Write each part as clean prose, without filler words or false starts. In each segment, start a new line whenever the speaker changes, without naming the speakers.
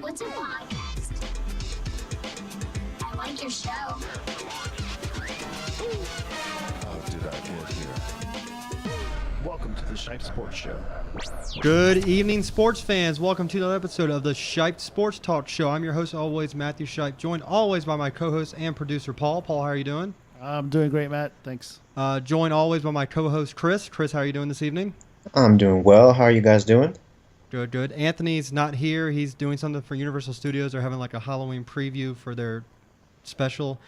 What's a podcast? I like your show.
How did I get here? Welcome to the Shipe Sports Show.
Good evening, sports fans. Welcome to another episode of the Shipe Sports Talk Show. I'm your host, always, Matthew Shipe, joined always by my co-host and producer, Paul. Paul, how are you doing?
I'm doing great, Matt. Thanks.
Joined always by my co-host, Chris. Chris, how are you doing this evening?
I'm doing well. How are you guys doing?
Good, good. Anthony's not here. He's doing something for Universal Studios. They're having like a Halloween preview for their special.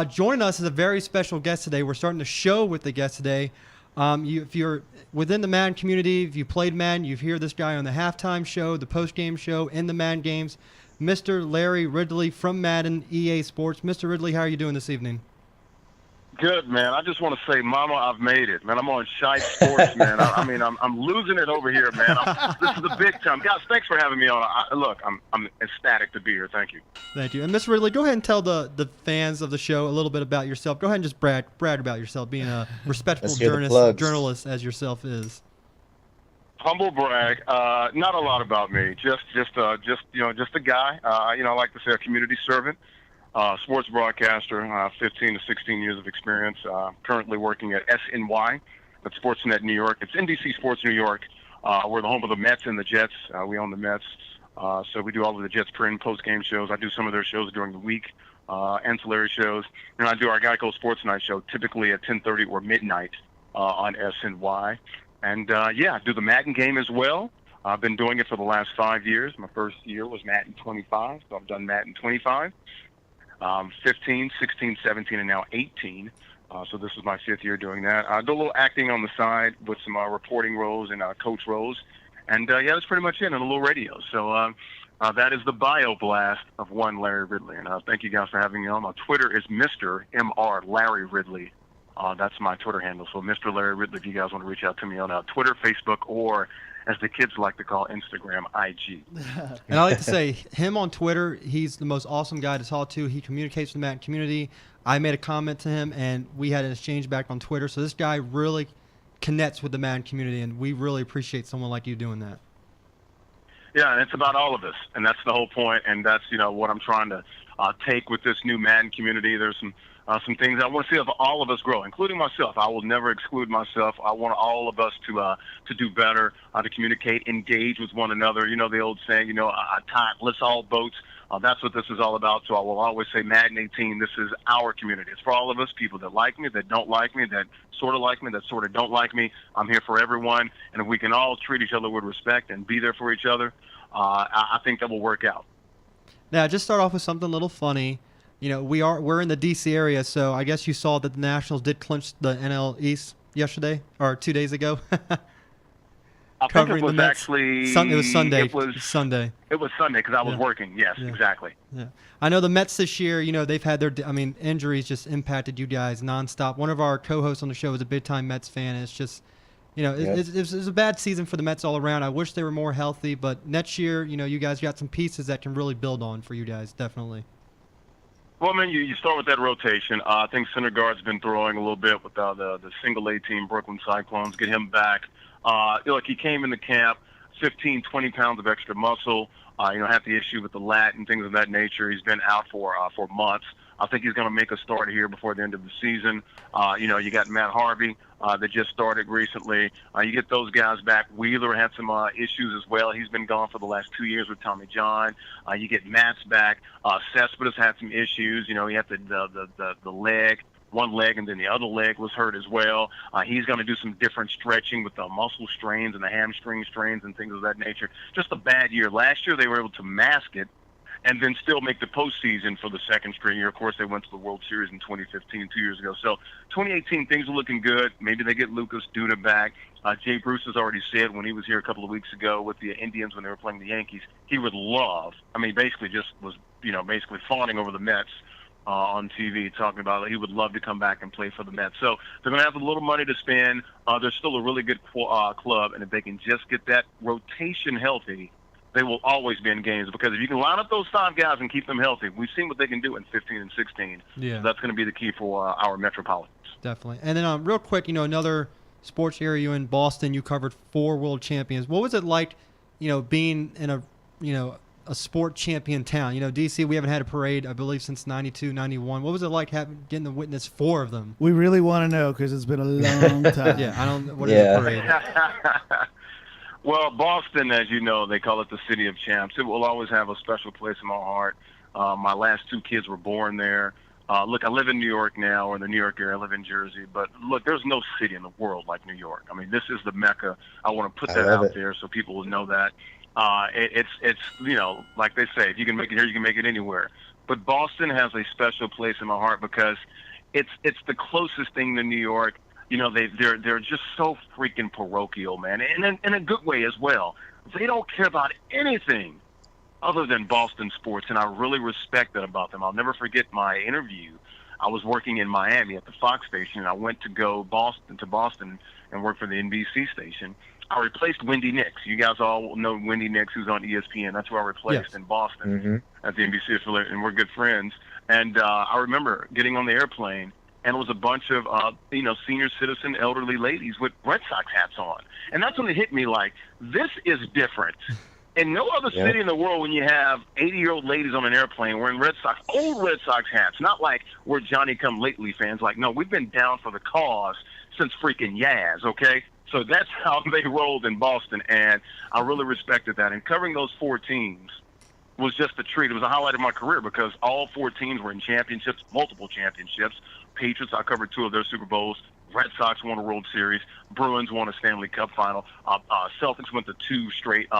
Joining us is a very special guest today. We're starting the show with the guest today. If you're within the Madden community, if you played Madden, you hear this guy on the halftime show, the post-game show, in the Madden games. Mr. Larry Ridley from Madden EA Sports. Mr. Ridley, how are you doing this evening?
Good, man. I just want to say, Mama, I've made it, man. I'm on Shipe Sports, man. I'm losing it over here, man. This is the big time, guys. Thanks for having me on. Look, I'm ecstatic to be here. Thank you.
Thank you. And Mr. Ridley, go ahead and tell the fans of the show a little bit about yourself. Go ahead and just brag about yourself, being a respectable journalist as yourself is.
Humble brag. Not a lot about me. Just a guy. I like to say a community servant. Sports broadcaster, 15 to 16 years of experience, currently working at SNY, at Sportsnet New York. It's NBC Sports New York. We're the home of the Mets and the Jets. We own the Mets. So we do all of the Jets pre- and post-game shows. I do some of their shows during the week, ancillary shows. And I do our Geico Sports Night show, typically at 10:30 or midnight on SNY. And, I do the Madden game as well. I've been doing it for the last 5 years. My first year was Madden 25, so I've done Madden 25. 15, 16, 17, and now 18. So this is my fifth year doing that. I do a little acting on the side with some reporting roles and coach roles. And, that's pretty much it, and a little radio. So that is the bio blast of one Larry Ridley. And thank you guys for having me on. My Twitter is Mr. MR Larry Ridley. That's my Twitter handle. So Mr. Larry Ridley, if you guys want to reach out to me on Twitter, Facebook, or as the kids like to call Instagram, IG.
And I like to say, him on Twitter, he's the most awesome guy to talk to. He communicates with the Madden community. I made a comment to him, and we had an exchange back on Twitter. So this guy really connects with the Madden community, and we really appreciate someone like you doing that.
Yeah, and it's about all of us, and that's the whole point, and that's, what I'm trying to take with this new Madden community. There's some things I want to see of all of us grow, including myself. I will never exclude myself. I want all of us to do better, to communicate, engage with one another. The old saying, lifts all boats. That's what this is all about. So I will always say, Madden 18, this is our community. It's for all of us, people that like me, that don't like me, that sort of like me, that sort of don't like me. I'm here for everyone. And if we can all treat each other with respect and be there for each other, I think that will work out.
Now, just start off with something a little funny. We're in the D.C. area, so I guess you saw that the Nationals did clinch the NL East yesterday or 2 days ago.
I think it was actually
it was Sunday. It was Sunday.
It was Sunday because I was working. Yes, exactly.
Yeah, I know the Mets this year. They've had their. Injuries just impacted you guys nonstop. One of our co-hosts on the show is a big-time Mets fan. And it's just, it's a bad season for the Mets all around. I wish they were more healthy, but next year, you guys got some pieces that can really build on for you guys, definitely.
Well, man, you start with that rotation. I think Syndergaard's been throwing a little bit with the single-A team, Brooklyn Cyclones. Get him back. Look, he came in the camp, 15, 20 pounds of extra muscle. Had the issue with the lat and things of that nature. He's been out for months. I think he's going to make a start here before the end of the season. You got Matt Harvey that just started recently. You get those guys back. Wheeler had some issues as well. He's been gone for the last 2 years with Tommy John. You get Matt's back. Cespedes had some issues. He had the leg. One leg, and then the other leg was hurt as well. He's going to do some different stretching with the muscle strains and the hamstring strains and things of that nature. Just a bad year. Last year they were able to mask it and then still make the postseason for the second straight year. Of course, they went to the World Series in 2015, 2 years ago. So 2018, things are looking good. Maybe they get Lucas Duda back. Jay Bruce has already said when he was here a couple of weeks ago with the Indians when they were playing the Yankees, he would love, basically just was, basically fawning over the Mets on TV, talking about he would love to come back and play for the Mets. So they're going to have a little money to spend. They're still a really good club, and if they can just get that rotation healthy, they will always be in games. Because if you can line up those five guys and keep them healthy, we've seen what they can do in 15 and 16.
Yeah.
So that's going to be the key for our Metropolitans.
Definitely. And then real quick, another sports area, you in Boston, you covered 4 world champions. What was it like, being in a, a sport champion town. You know, DC, we haven't had a parade, I believe, since 92, 91. What was it like getting to witness 4 of them?
We really want to know because it's been a long time.
Yeah, I don't. What is a parade?
Well, Boston, as you know, they call it the city of champs. It will always have a special place in my heart. My last 2 kids were born there. Look, I live in New York now, or in the New York area. I live in Jersey. But, look, there's no city in the world like New York. I mean, this is the Mecca. I want to put that out there so people will know that. It's you know, like they say, if you can make it here, you can make it anywhere. But Boston has a special place in my heart because it's the closest thing to New York. You know, they're just so freaking parochial, man, and in a good way as well. They don't care about anything other than Boston sports, and I really respect that about them. I'll never forget my interview. I was working in Miami at the Fox station, and I went to go to Boston and work for the NBC station. I replaced Wendy Nix. You guys all know Wendy Nix, who's on ESPN. That's who I replaced in Boston at the NBC affiliate, and we're good friends. And I remember getting on the airplane, and it was a bunch of, senior citizen, elderly ladies with Red Sox hats on. And that's when it hit me like, this is different. In no other city in the world when you have 80-year-old ladies on an airplane wearing old Red Sox hats, not like we're Johnny-come-lately fans. Like, no, we've been down for the cause since freaking Yaz, okay? So that's how they rolled in Boston, and I really respected that. And covering those 4 teams was just a treat. It was a highlight of my career because all 4 teams were in championships, multiple championships. Patriots, I covered 2 of their Super Bowls. Red Sox won a World Series. Bruins won a Stanley Cup final. Celtics went to 2 straight, 2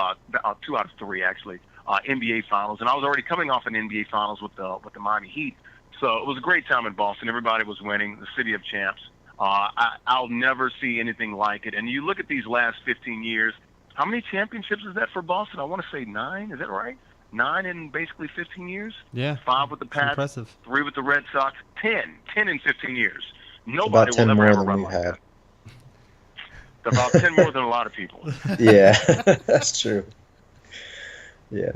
out of 3 actually, NBA finals. And I was already coming off an NBA finals with the Miami Heat. So it was a great time in Boston. Everybody was winning, the city of champs. I'll never see anything like it. And you look at these last 15 years, how many championships is that for Boston? I want to say 9. Is that right? 9 in basically 15 years?
Yeah.
5 with the Pats,
impressive.
3 with the Red Sox, 10 in 15 years. Nobody
about 10
will
more
ever
than
run
we
like
had.
that. About 10 more than a lot of people.
Yeah, that's true. Yeah.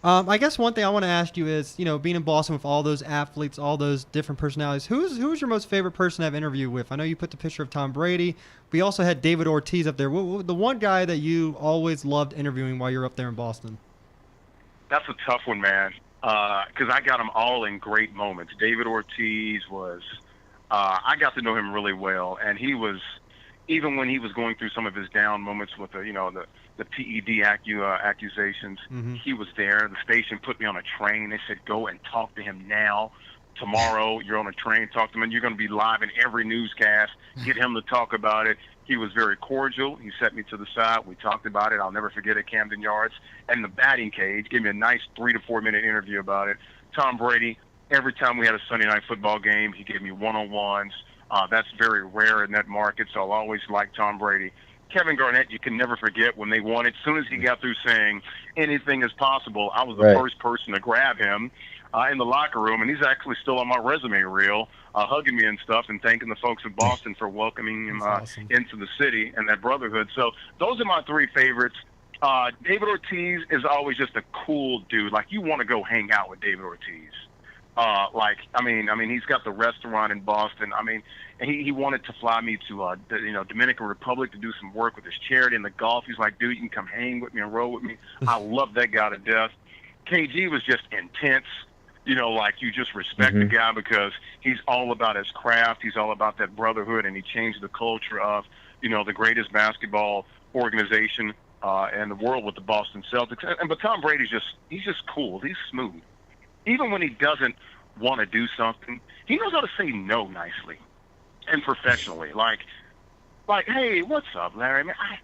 I guess one thing I want to ask you is, you know, being in Boston with all those athletes, all those different personalities, who's your most favorite person to have interviewed with? I know you put the picture of Tom Brady. We also had David Ortiz up there. The one guy that you always loved interviewing while you're up there in Boston?
That's a tough one, man, because I got them all in great moments. David Ortiz was I got to know him really well, and he was, even when he was going through some of his down moments with the PED accusations, he was there. The station put me on a train. They said, go and talk to him now. Tomorrow, you're on a train, talk to him, and you're going to be live in every newscast. Get him to talk about it. He was very cordial. He set me to the side. We talked about it. I'll never forget it, Camden Yards. And the batting cage gave me a nice 3 to 4 minute interview about it. Tom Brady, every time we had a Sunday night football game, he gave me one-on-ones. That's very rare in that market, so I'll always like Tom Brady. Kevin Garnett, you can never forget when they won it. As soon as he got through saying anything is possible, I was the first person to grab him in the locker room, and he's actually still on my resume reel, hugging me and stuff and thanking the folks of Boston for welcoming him
awesome.
into the city and that brotherhood. So those are my 3 favorites. David Ortiz is always just a cool dude. Like, you want to go hang out with David Ortiz. He's got the restaurant in Boston. I mean, he wanted to fly me to Dominican Republic to do some work with his charity in the golf. He's like, dude, you can come hang with me and roll with me. I love that guy to death. KG was just intense. You know, like, you just respect the guy because he's all about his craft. He's all about that brotherhood, and he changed the culture of, the greatest basketball organization in the world with the Boston Celtics. But Tom Brady's he's just cool. He's smooth. Even when he doesn't want to do something, he knows how to say no nicely and professionally. Like, hey, what's up, Larry? Man, I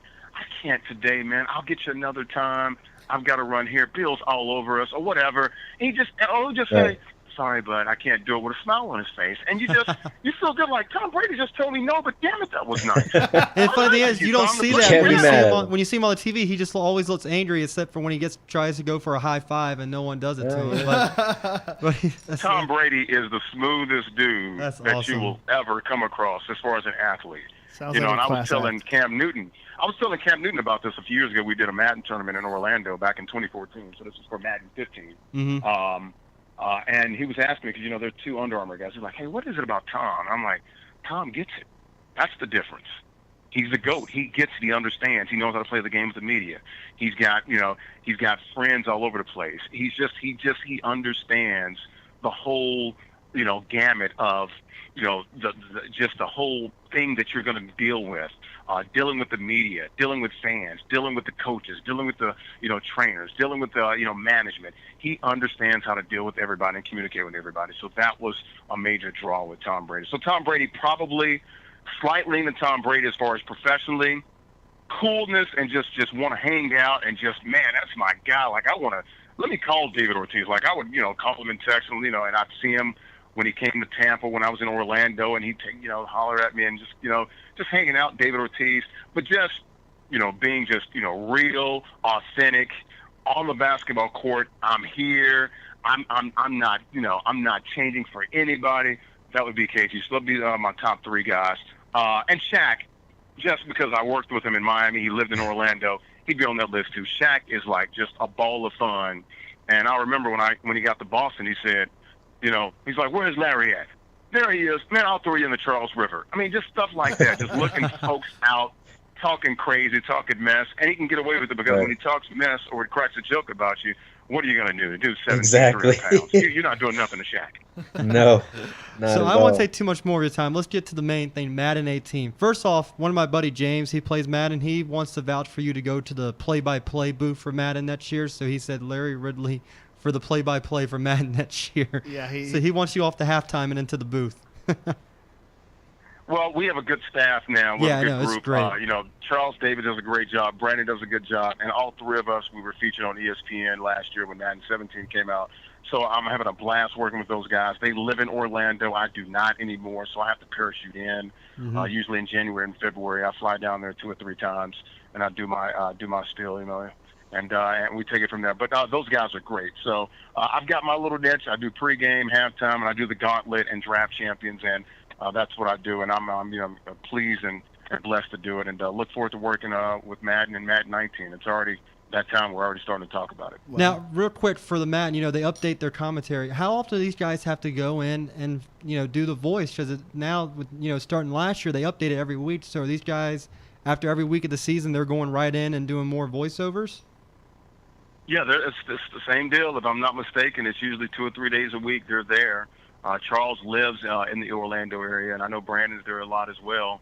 can't today, man. I'll get you another time. I've got to run here. Bill's all over us or whatever. And he'll just say, sorry, bud, I can't do it, with a smile on his face. And you feel good, like, Tom Brady just told me no, but damn it, that was nice.
And the funny thing is, you don't see that when you see him on the TV. He just always looks angry, except for when he tries to go for a high five and no one does it to him. But
Tom Brady is the smoothest dude that you will ever come across as far as an athlete.
Sounds
and
like
I was telling Cam Newton about this a few years ago. We did a Madden tournament in Orlando back in 2014, so this was for Madden 15. And he was asking me, because, there are 2 Under Armour guys. He's like, hey, what is it about Tom? I'm like, Tom gets it. That's the difference. He's the GOAT. He gets it. He understands. He knows how to play the game with the media. He's got friends all over the place. He understands the whole, gamut of, the whole thing that you're going to deal with. Dealing with the media, dealing with fans, dealing with the coaches, dealing with the, trainers, dealing with the, management. He understands how to deal with everybody and communicate with everybody. So that was a major draw with Tom Brady. So Tom Brady probably slightly leaning Tom Brady as far as professionally, coolness, and just want to hang out and just, man, that's my guy. Like, let me call David Ortiz. Like, I would, call him and text him, and I'd see him when he came to Tampa when I was in Orlando, and he'd holler at me and just hanging out, David Ortiz, but just, being just, real, authentic, on the basketball court. I'm here. I'm not, I'm not changing for anybody. That would be Casey. So that'd be my top 3 guys. And Shaq, just because I worked with him in Miami, he lived in Orlando, he'd be on that list too. Shaq is like just a ball of fun. And I remember when he got to Boston, he said, he's like, "Where's Larry at?" "There he is. Man, I'll throw you in the Charles River." I mean, just stuff like that, just looking folks out, talking crazy, talking mess. And he can get away with it because when he talks mess or he cracks a joke about you, what are you going to do? Do 73 pounds. You're not doing nothing to Shaq.
No. Not
So
at
I won't
all.
take too much more of your time. Let's get to the main thing, Madden 18. First off, one of my buddy James, he plays Madden. He wants to vouch for you to go to the play-by-play booth for Madden next year. So he said Larry Ridley for the play-by-play for Madden next year.
Yeah,
so he wants you off the halftime and into the booth.
Well, we have a good staff now. We have a good
it's
group.
great.
Charles David does a great job. Brandon does a good job. And all 3 of us, we were featured on ESPN last year when Madden 17 came out. So I'm having a blast working with those guys. They live in Orlando. I do not anymore, so I have to parachute in. Usually in January and February, I fly down there 2 or 3 times, and I do my spiel, and we take it from there. But those guys are great. So I've got my little niche. I do pregame, halftime, and I do the gauntlet and draft champions, and that's what I do. And I'm pleased and blessed to do it, and look forward to working with Madden and Madden 19. It's already that time. We're already starting to talk about it.
Wow.
Now, real quick for the Madden, they update their commentary. How often do these guys have to go in and do the voice? Because now, with starting last year, they update it every week. So are these guys, after every week of the season, they're going right in and doing more voiceovers?
Yeah, it's the same deal. If I'm not mistaken, it's usually 2 or 3 days a week they're there. Charles lives in the Orlando area, and I know Brandon's there a lot as well.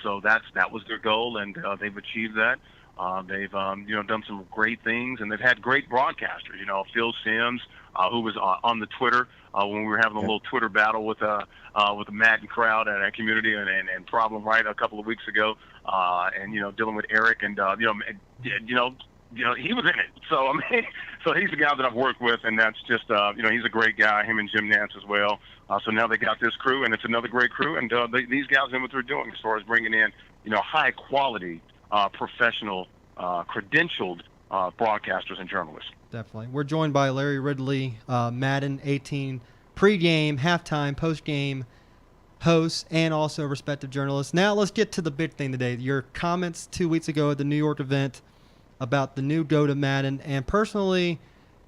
So that was their goal, and they've achieved that. They've done some great things, and they've had great broadcasters. Phil Simms, who was on the Twitter when we were having a little Twitter battle with the Madden crowd and our community and Problem Right a couple of weeks ago, and dealing with Eric and he was in it. So so he's the guy that I've worked with, and that's just he's a great guy. Him and Jim Nance as well. So now they got this crew, and it's another great crew, and these guys know what they're doing as far as bringing in high quality, professional, credentialed broadcasters and journalists.
Definitely. We're joined by Larry Ridley, Madden 18 pregame, halftime, postgame hosts, and also respective journalists. Now let's get to the big thing today. Your comments 2 weeks ago at the New York event about the new Go to Madden, and personally,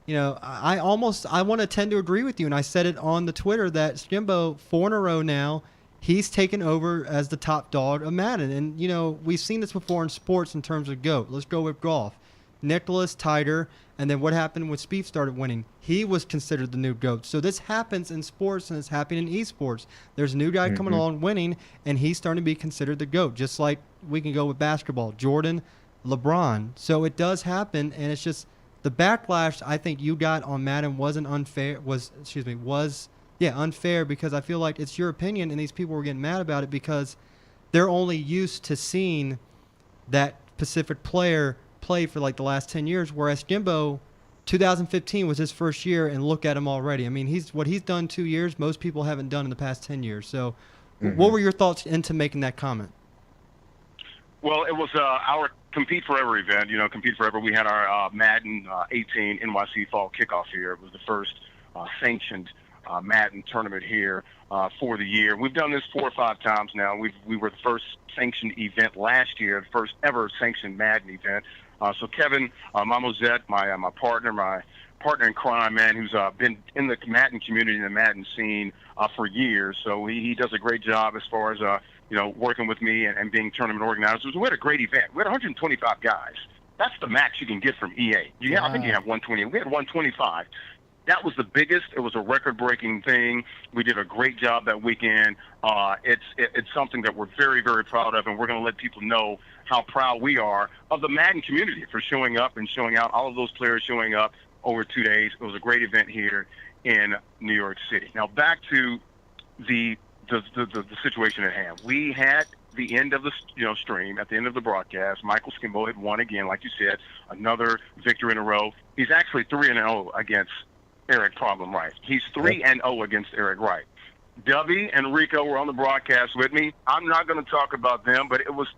I want to tend to agree with you, and I said it on the Twitter that Jimbo, 4 in a row now, he's taken over as the top dog of Madden, and we've seen this before in sports in terms of GOAT. Let's go with golf. Nicholas Tiger, and then what happened when Spieth started winning? He was considered the new GOAT. So this happens in sports, and it's happening in esports. There's a new guy coming along winning, and he's starting to be considered the GOAT, just like we can go with basketball. Jordan, LeBron. So it does happen, and it's just the backlash I think you got on Madden wasn't unfair. Was unfair because I feel like it's your opinion, and these people were getting mad about it because they're only used to seeing that specific player play for like the last 10 years, whereas Jimbo, 2015 was his first year, and look at him already. I mean, what he's done 2 years, most people haven't done in the past 10 years. So what were your thoughts into making that comment?
Well, it was our Compete Forever event. Compete Forever, we had our Madden 18 NYC Fall Kickoff here. It was the first sanctioned Madden tournament here for the year. We've done this 4 or 5 times now. We were the first sanctioned event last year, the first ever sanctioned Madden event. So Kevin Mamozet, my partner in crime, man, who's been in the Madden community and the Madden scene for years. So he does a great job as far as working with me and being tournament organizers. We had a great event. We had 125 guys. That's the max you can get from EA. I think you have 120. We had 125. That was the biggest. It was a record-breaking thing. We did a great job that weekend. It's something that we're very, very proud of, and we're going to let people know how proud we are of the Madden community for showing up and showing out. All of those players showing up over 2 days. It was a great event here in New York City. Now back to the situation at hand. We had the end of the stream, at the end of the broadcast, Michael Skimbo had won again, like you said, another victory in a row. He's actually 3-0 against Eric Problem Wright. He's 3-0 against Eric Wright. Dubby and Rico were on the broadcast with me. I'm not going to talk about them, but it was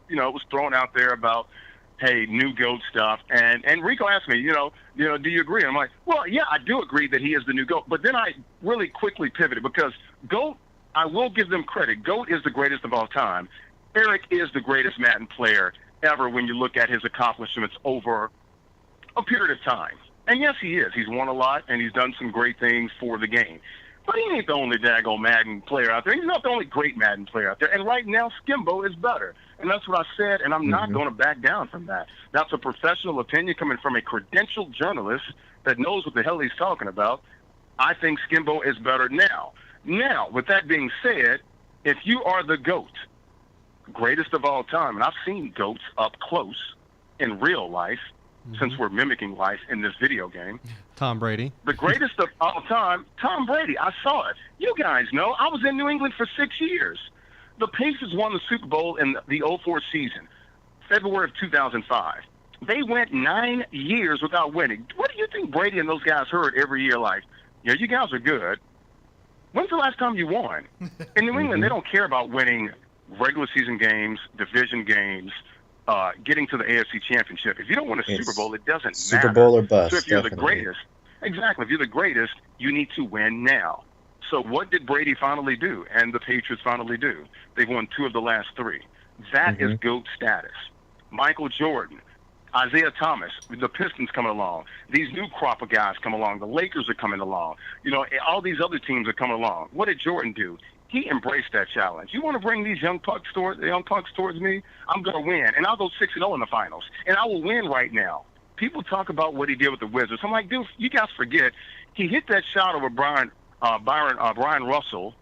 thrown out there about, hey, new GOAT stuff. And Rico asked me, do you agree? And I'm like, well, yeah, I do agree that he is the new GOAT. But then I really quickly pivoted because GOAT, I will give them credit. GOAT is the greatest of all time. Eric is the greatest Madden player ever when you look at his accomplishments over a period of time. And yes, he is. He's won a lot, and he's done some great things for the game. But he ain't the only daggone Madden player out there. He's not the only great Madden player out there. And right now, Skimbo is better. And that's what I said, and I'm not going to back down from that. That's a professional opinion coming from a credentialed journalist that knows what the hell he's talking about. I think Skimbo is better now. Now, with that being said, if you are the GOAT, greatest of all time, and I've seen GOATs up close in real life, since we're mimicking life in this video game.
Tom Brady.
The greatest of all time, Tom Brady. I saw it. You guys know, I was in New England for 6 years. The Pacers won the Super Bowl in the 2004 season, February of 2005. They went 9 years without winning. What do you think Brady and those guys heard every year? Like, yeah, you guys are good. When's the last time you won? In New England, they don't care about winning regular season games, division games, getting to the AFC Championship. If you don't win a Super Bowl, it doesn't matter.
Super Bowl or bust.
So if you're
definitely.
the greatest, exactly. If you're the greatest, you need to win now. So what did Brady finally do, and the Patriots finally do? They've won 2 of the last 3. That is GOAT status. Michael Jordan, Isaiah Thomas, the Pistons coming along. These new crop of guys come along. The Lakers are coming along. All these other teams are coming along. What did Jordan do? He embraced that challenge. You want to bring these young pucks towards me? I'm going to win, and I'll go 6-0 in the finals, and I will win right now. People talk about what he did with the Wizards. I'm like, dude, you guys forget he hit that shot over Brian Russell,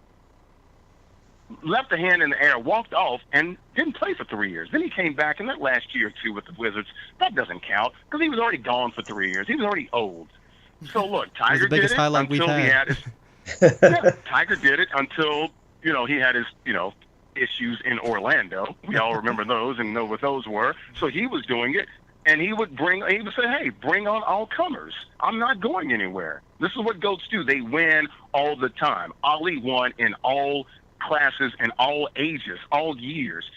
left the hand in the air, walked off, and didn't play for 3 years. Then he came back in that last year or two with the Wizards. That doesn't count because he was already gone for 3 years. He was already old. So look, Tiger did it until he had his. Tiger did it until he had his issues in Orlando. We all remember those and know what those were. So he was doing it, and he would say, hey, bring on all comers. I'm not going anywhere. This is what GOATs do. They win all the time. Ali won in all classes and all ages, all years.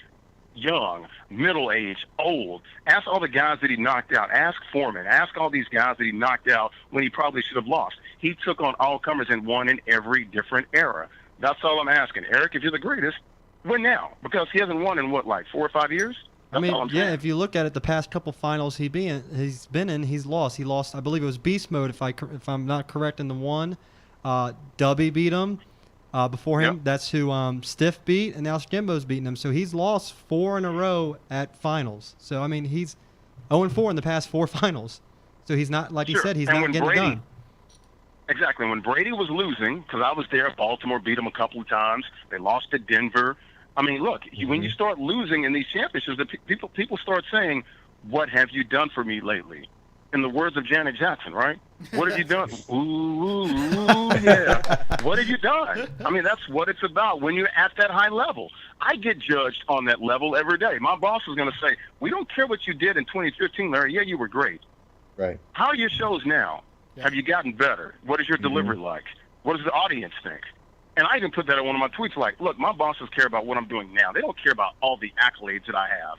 Young, middle age, old. Ask all the guys that he knocked out. Ask Foreman. Ask all these guys that he knocked out when he probably should have lost. He took on all comers and won in every different era. That's all I'm asking. Eric, if you're the greatest, win now. Because he hasn't won in, 4 or 5 years? That's all I'm saying.
If you look at it, the past couple finals he's been in, he's lost. He lost, I believe it was Beast Mode, if I'm not correct in the one. Dubby beat him. Before him, that's who Stiff beat, and now Skimbo's beating him. So he's lost 4 in a row at finals. So, he's 0-4 in the past 4 finals. So he's not, like you said, he's not getting it done.
Exactly. When Brady was losing, because I was there, Baltimore beat him a couple of times. They lost to Denver. Look, when you start losing in these championships, people start saying, what have you done for me lately? In the words of Janet Jackson, right? What have you done? Ooh, yeah. What have you done? That's what it's about when you're at that high level. I get judged on that level every day. My boss is going to say, we don't care what you did in 2015, Larry. Yeah, you were great.
Right.
How are your shows now? Have you gotten better? What is your delivery like? What does the audience think? And I even put that in one of my tweets like, look, my bosses care about what I'm doing now. They don't care about all the accolades that I have.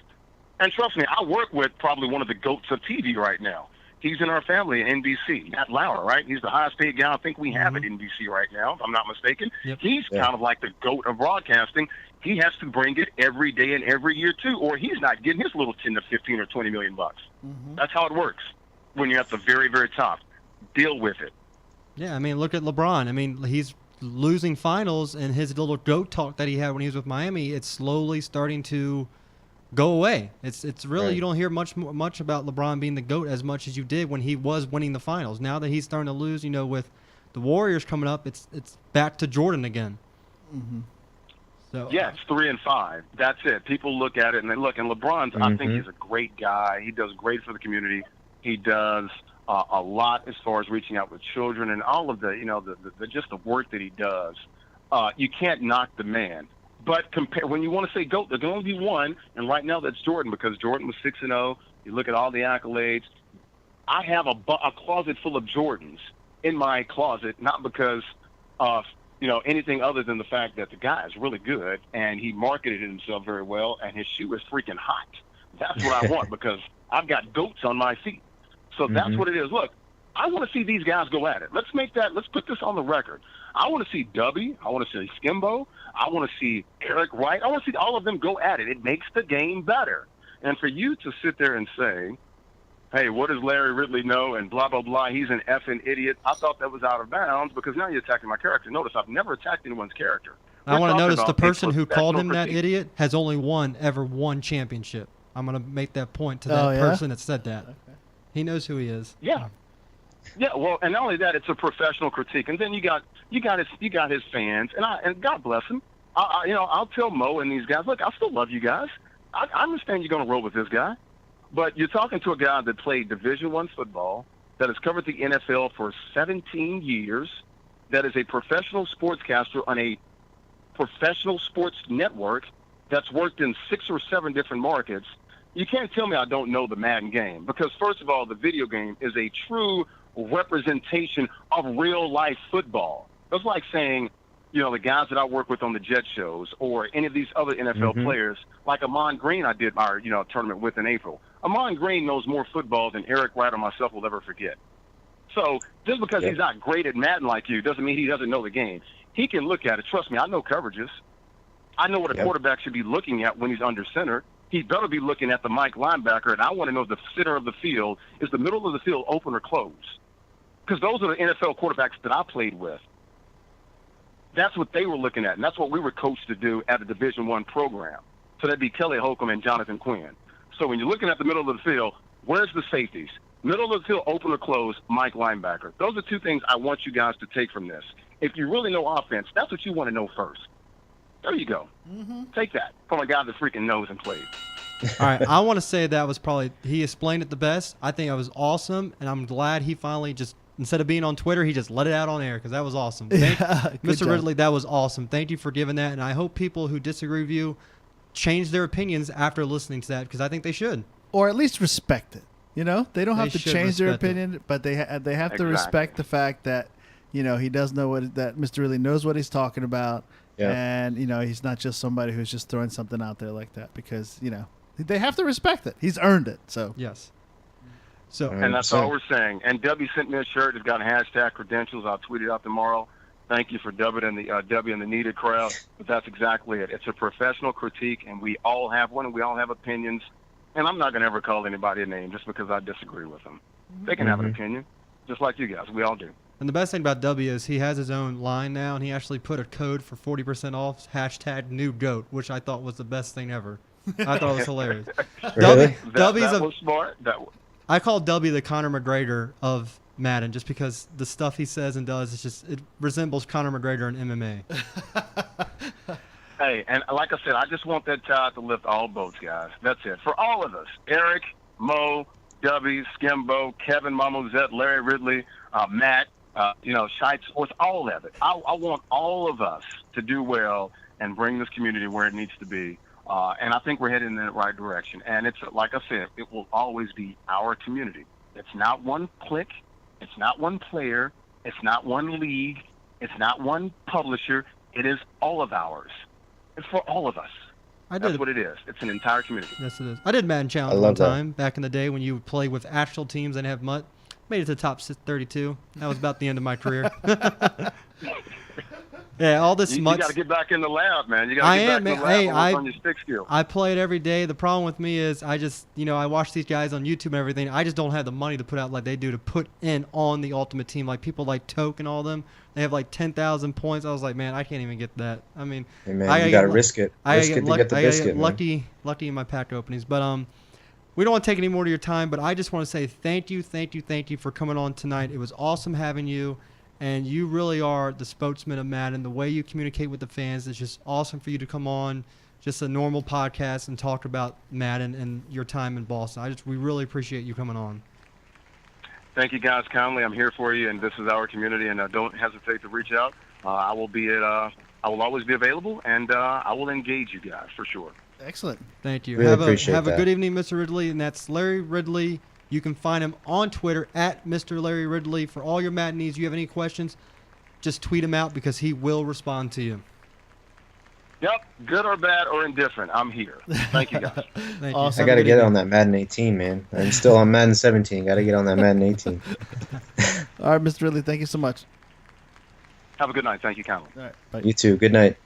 And trust me, I work with probably one of the GOATs of TV right now. He's in our family at NBC. Matt Lauer, right? He's the highest paid guy I think we have at NBC right now, if I'm not mistaken. Yep. He's kind of like the GOAT of broadcasting. He has to bring it every day and every year, too, or he's not getting his little 10 to 15 or 20 million bucks. That's how it works when you're at the very, very top. Deal with it.
Yeah, look at LeBron. He's losing finals and his little GOAT talk that he had when he was with Miami, it's slowly starting to go away. It's really,
Right.
you don't hear much about LeBron being the GOAT as much as you did when he was winning the finals. Now that he's starting to lose, with the Warriors coming up, it's back to Jordan again.
Mm-hmm.
So
Yeah, it's 3 and 5. That's it. People look at it and they look. And LeBron's, I think he's a great guy. He does great for the community. He does a lot as far as reaching out with children and all of the, the just the work that he does. You can't knock the man. But when you want to say GOAT, there can only be one, and right now that's Jordan, because Jordan was 6-0. You look at all the accolades. I have a closet full of Jordans in my closet, not because of anything other than the fact that the guy is really good and he marketed himself very well, and his shoe is freaking hot. That's what I want, because I've got goats on my feet. So that's what it is. Look, I want to see these guys go at it. Let's put this on the record. I want to see Dubby. I want to see Skimbo. I want to see Eric Wright. I want to see all of them go at it. It makes the game better. And for you to sit there and say, hey, what does Larry Ridley know, and blah, blah, blah, he's an effing idiot, I thought that was out of bounds, because now you're attacking my character. Notice I've never attacked anyone's character.
I want to notice the person who called him that
critique.
idiot has only ever won championship. I'm going to make that point to that
Oh, yeah?
person that said that. He knows who he is.
Yeah. Yeah, well, and not only that, it's a professional critique, and then you got his fans, and God bless him. I'll tell Mo and these guys, look, I still love you guys. I understand you're going to roll with this guy, but you're talking to a guy that played Division I football, that has covered the NFL for 17 years, that is a professional sportscaster on a professional sports network that's worked in 6 or 7 different markets. You can't tell me I don't know the Madden game, because first of all, the video game is a true representation of real life football. It's like saying, the guys that I work with on the Jet shows, or any of these other NFL players, like Amon Green I did our, tournament with in April. Amon Green knows more football than Eric Wright or myself will ever forget. So just because he's not great at Madden like you doesn't mean he doesn't know the game. He can look at it. Trust me, I know coverages. I know what a quarterback should be looking at when he's under center. He better be looking at the Mike linebacker, and I want to know the center of the field. Is the middle of the field open or closed? Because those are the NFL quarterbacks that I played with. That's what they were looking at, and that's what we were coached to do at a Division I program. So that'd be Kelly Holcomb and Jonathan Quinn. So when you're looking at the middle of the field, where's the safeties? Middle of the field, open or closed, Mike linebacker. Those are 2 things I want you guys to take from this. If you really know offense, that's what you want to know first. There you go. Take that from a guy that freaking knows and plays.
All right, I want to say that was probably, he explained it the best. I think that was awesome, and I'm glad he finally just, instead of being on Twitter, he just let it out on air, because that was awesome. Mr.
job.
Ridley, that was awesome. Thank you for giving that, and I hope people who disagree with you change their opinions after listening to that, because I think they should.
Or at least respect it. They don't
They
have to
should
change their
respect it.
opinion, but they have to
Exactly.
respect the fact that he does know that Mr. Ridley knows what he's talking about, and he's not just somebody who's just throwing something out there like that, because they have to respect it. He's earned it. So
Yes. So
And that's all we're saying. And Debbie sent me a shirt. It's got hashtag credentials. I'll tweet it out tomorrow. Thank you for Debbie and the needed crowd. But that's exactly it. It's a professional critique, and we all have one, and we all have opinions. And I'm not going to ever call anybody a name just because I disagree with them. They can have an opinion, just like you guys. We all do.
And the best thing about W is he has his own line now, and he actually put a code for 40% off, hashtag new GOAT, which I thought was the best thing ever. I thought it was hilarious.
Really?
That was smart.
I call W the Conor McGregor of Madden, just because the stuff he says and does, it resembles Conor McGregor in MMA.
Hey, and like I said, I just want that tide to lift all boats, guys. That's it. For all of us, Eric, Mo, W, Skimbo, Kevin, Mama Zet, Larry Ridley, Matt, Shites, with all of it. I want all of us to do well and bring this community where it needs to be. And I think we're heading in the right direction. And it's, like I said, it will always be our community. It's not one clique. It's not one player. It's not one league. It's not one publisher. It is all of ours. It's for all of us. That's what it is. It's an entire community.
Yes, it is. I did Madden Challenge one time back in the day when you would play with actual teams and have MUT. Made it to top 32. That was about the end of my career. Yeah, all this
You
much.
got to get back in the lab, man. You got to get back in the lab and work on your stick skill.
I play it every day. The problem with me is I just, I watch these guys on YouTube and everything. I just don't have the money to put out like they do to put in on the Ultimate Team. Like people like Toke and all them, they have like 10,000 points. I was like, man, I can't even get that. I mean,
Hey, man, you got to risk it. Risk it to get the biscuit, man.
Lucky in my pack openings. But we don't want to take any more of your time, but I just want to say thank you for coming on tonight. It was awesome having you. And you really are the spokesman of Madden. The way you communicate with the fans is just awesome for you to come on just a normal podcast and talk about Madden and your time in Boston. We really appreciate you coming on.
Thank you guys kindly. I'm here for you, and this is our community, and don't hesitate to reach out. I will always be available, and I will engage you guys for sure.
Excellent.
Thank you.
Really
Have a good evening, Mr. Ridley, and that's Larry Ridley. You can find him on Twitter at Mr. Larry Ridley. For all your Madden needs, you have any questions, just tweet him out because he will respond to you.
Yep, good or bad or indifferent, I'm here. Thank you, guys.
Thank
Awesome.
I got to get on that Madden 18, man. I'm still on Madden 17. Got to get on that Madden 18.
All right, Mr. Ridley, thank you so much.
Have a good night. Thank you kindly.
All right, bye.
You too. Good night.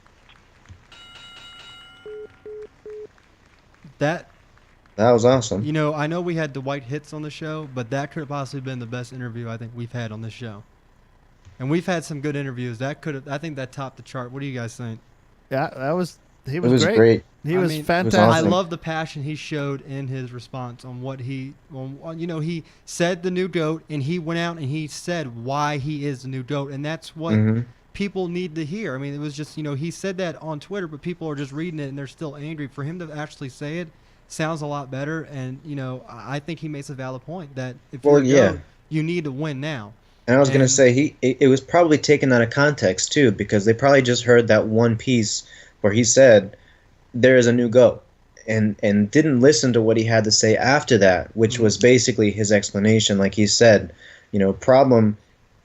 That was awesome.
I know we had Dwight Hits on the show, but that could have possibly been the best interview I think we've had on this show. And we've had some good interviews. I think that topped the chart. What do you guys think?
Yeah, he
It
was
was
great.
great.
He was fantastic.
awesome.
I love the passion he showed in his response on what he said the new GOAT, and he went out and he said why he is the new GOAT, and that's what people need to hear. I mean, it was just, he said that on Twitter, but people are just reading it and they're still angry. For him to actually say it sounds a lot better, and, I think he makes a valid point that if you're a GOAT, you need to win now.
And I was going to say, it was probably taken out of context, too, because they probably just heard that one piece where he said, there is a new GOAT, and didn't listen to what he had to say after that, which was basically his explanation. Like he said, problem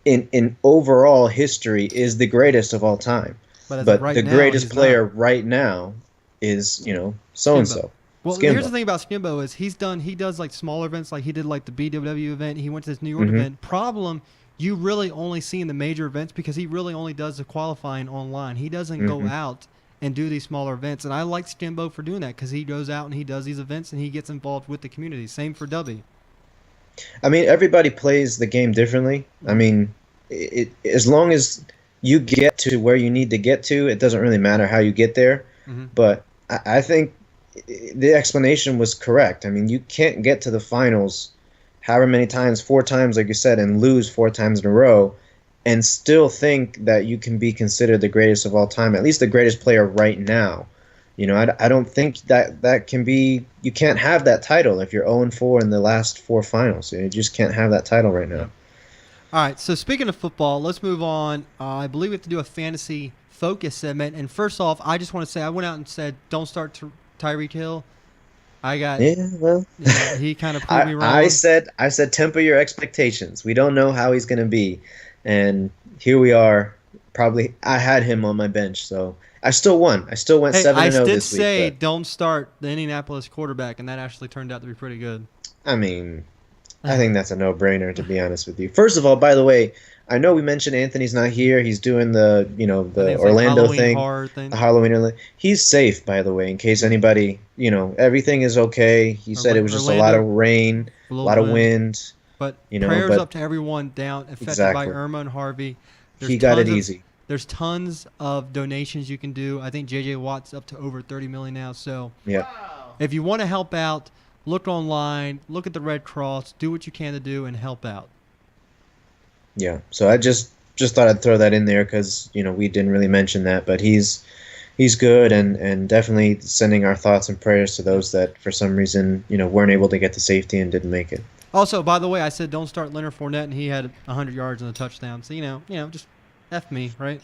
in overall history is the greatest of all time. But the greatest player right now is, so-and-so.
Well,
Skimbo.
Here's the thing about Skimbo is he does like smaller events, like he did like the BWW event. He went to this New York event. Problem, you really only see in the major events because he really only does the qualifying online. He doesn't go out and do these smaller events. And I like Skimbo for doing that because he goes out and he does these events and he gets involved with the community. Same for Dubby.
I mean, everybody plays the game differently. I mean, as long as you get to where you need to get to, it doesn't really matter how you get there. But I think the explanation was correct. I mean, you can't get to the finals however many times, 4 times, like you said, and lose 4 times in a row, and still think that you can be considered the greatest of all time, at least the greatest player right now. I don't think that can be. You can't have that title if you're 0-4 in the last 4 finals. You just can't have that title right now.
All right, so speaking of football, let's move on. I believe we have to do a fantasy focus segment. And first off, I just want to say I went out and said, don't start Tyreek Hill. I got he kind of proved me wrong.
I said temper your expectations. We don't know how he's going to be, and here we are. Probably I had him on my bench, so I still won. I still went 7-0 this week.
I did say don't start the Indianapolis quarterback, and that actually turned out to be pretty good.
I mean, I think that's a no-brainer, to be honest with you. First of all, by the way, I know we mentioned Anthony's not here. He's doing the Orlando thing, the Halloween. He's safe, by the way, in case anybody, everything is okay. He said it was just a lot of rain, a lot of wind.
But prayers up to everyone down affected by Irma and Harvey.
He got it easy.
There's tons of donations you can do. I think J.J. Watt's up to over 30 million now. So if you want to help out, look online, look at the Red Cross, do what you can to do, and help out.
Yeah, so I just thought I'd throw that in there because, we didn't really mention that. But he's good, and definitely sending our thoughts and prayers to those that, for some reason, weren't able to get to safety and didn't make it.
Also, by the way, I said don't start Leonard Fournette, and he had 100 yards and a touchdown. So, just F me, right?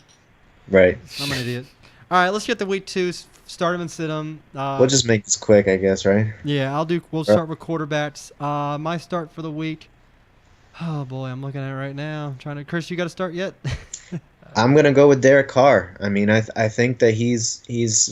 Right.
I'm an idiot. All right, let's get to week 2. Start him and sit him.
We'll just make this quick, I guess, right?
Yeah, we'll start with quarterbacks. My start for the week. Oh, boy, I'm looking at it right now. Chris, you got to start yet?
I'm going to go with Derek Carr. I mean, I think that he's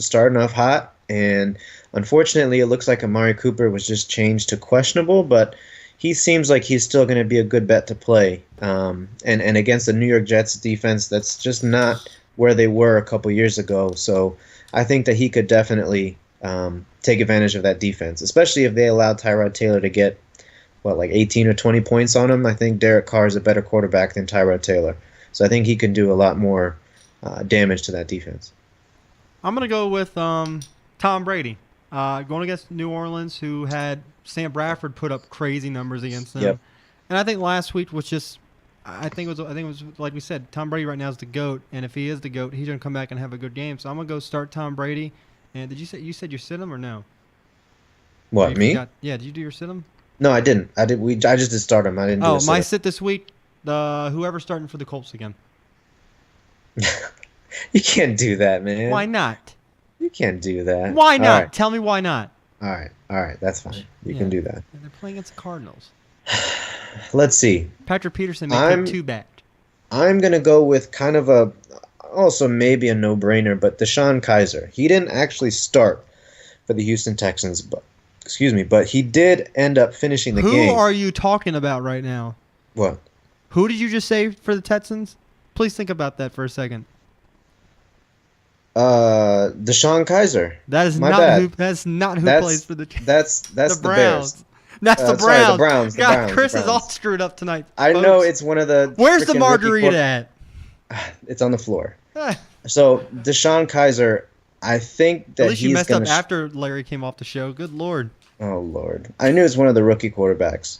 starting off hot, and unfortunately it looks like Amari Cooper was just changed to questionable, but he seems like he's still going to be a good bet to play. And against the New York Jets defense, that's just not where they were a couple years ago. So I think that he could definitely take advantage of that defense, especially if they allowed Tyrod Taylor to get, 18 or 20 points on him. I think Derek Carr is a better quarterback than Tyrod Taylor. So I think he can do a lot more damage to that defense.
I'm going to go with Tom Brady. Going against New Orleans, who had Sam Bradford put up crazy numbers against them.
Yep.
And I think last week was just, I think it was like we said, Tom Brady right now is the GOAT, and if he is the GOAT, he's going to come back and have a good game. So I'm going to go start Tom Brady. And did you said you sit him or no?
What, me?
Yeah, did you do your sit him?
No, I didn't. I just did start him. I didn't.
Oh, my sit this week. Whoever's starting for the Colts again.
You can't do that, man.
Why not?
You can't do that.
Why not?
All right.
Tell me why not.
All right. That's fine. You can do that.
And they're playing against the Cardinals.
Let's see.
Patrick Peterson may put 2 back.
I'm going to go with kind of also maybe a no-brainer, but Deshaun Kaiser. He didn't actually start for the Houston Texans, but he did end up finishing the game.
Who are you talking about right now?
What?
Who did you just say for the Texans? Please think about that for a second.
Deshaun Kaiser.
That's
My
not
bad.
who. That's not who
That's-
plays for the.
That's
the
the
Browns.
Bears.
That's the
Sorry,
Browns.
the Browns. The
God,
Browns.
Chris
the
is all
Browns.
screwed up tonight.
I
folks.
know it's one of the.
Where's the
frickin' rookie
margarita at?
It's on the floor. So Deshaun Kaiser, I think that
At least you
he's
messed
going
up after Larry came off the show. Good Lord.
Oh Lord, I knew it's one of the rookie quarterbacks,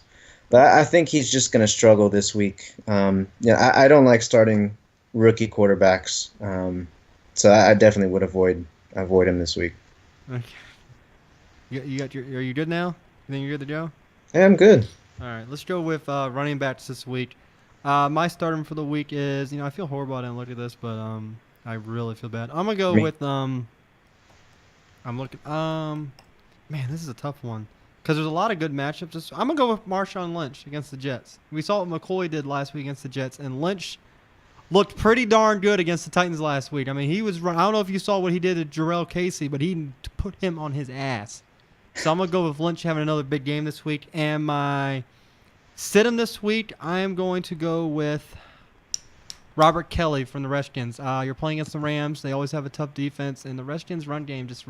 but I think he's just going to struggle this week. I don't like starting rookie quarterbacks, so I definitely would avoid him this week.
Okay. Are you good now? You think you're good to go?
Yeah, I'm good.
All right, let's go with running backs this week. My starting for the week is, I feel horrible I didn't look at this, but I really feel bad. I'm gonna go with I'm looking man, this is a tough one because there's a lot of good matchups. I'm gonna go with Marshawn Lynch against the Jets. We saw what McCoy did last week against the Jets, and Lynch looked pretty darn good against the Titans last week. I mean, I don't know if you saw what he did to Jarrell Casey, but he put him on his ass. So I'm going to go with Lynch having another big game this week. And my sit-em this week, I am going to go with Robert Kelly from the Redskins. You're playing against the Rams. They always have a tough defense. And the Redskins' run game just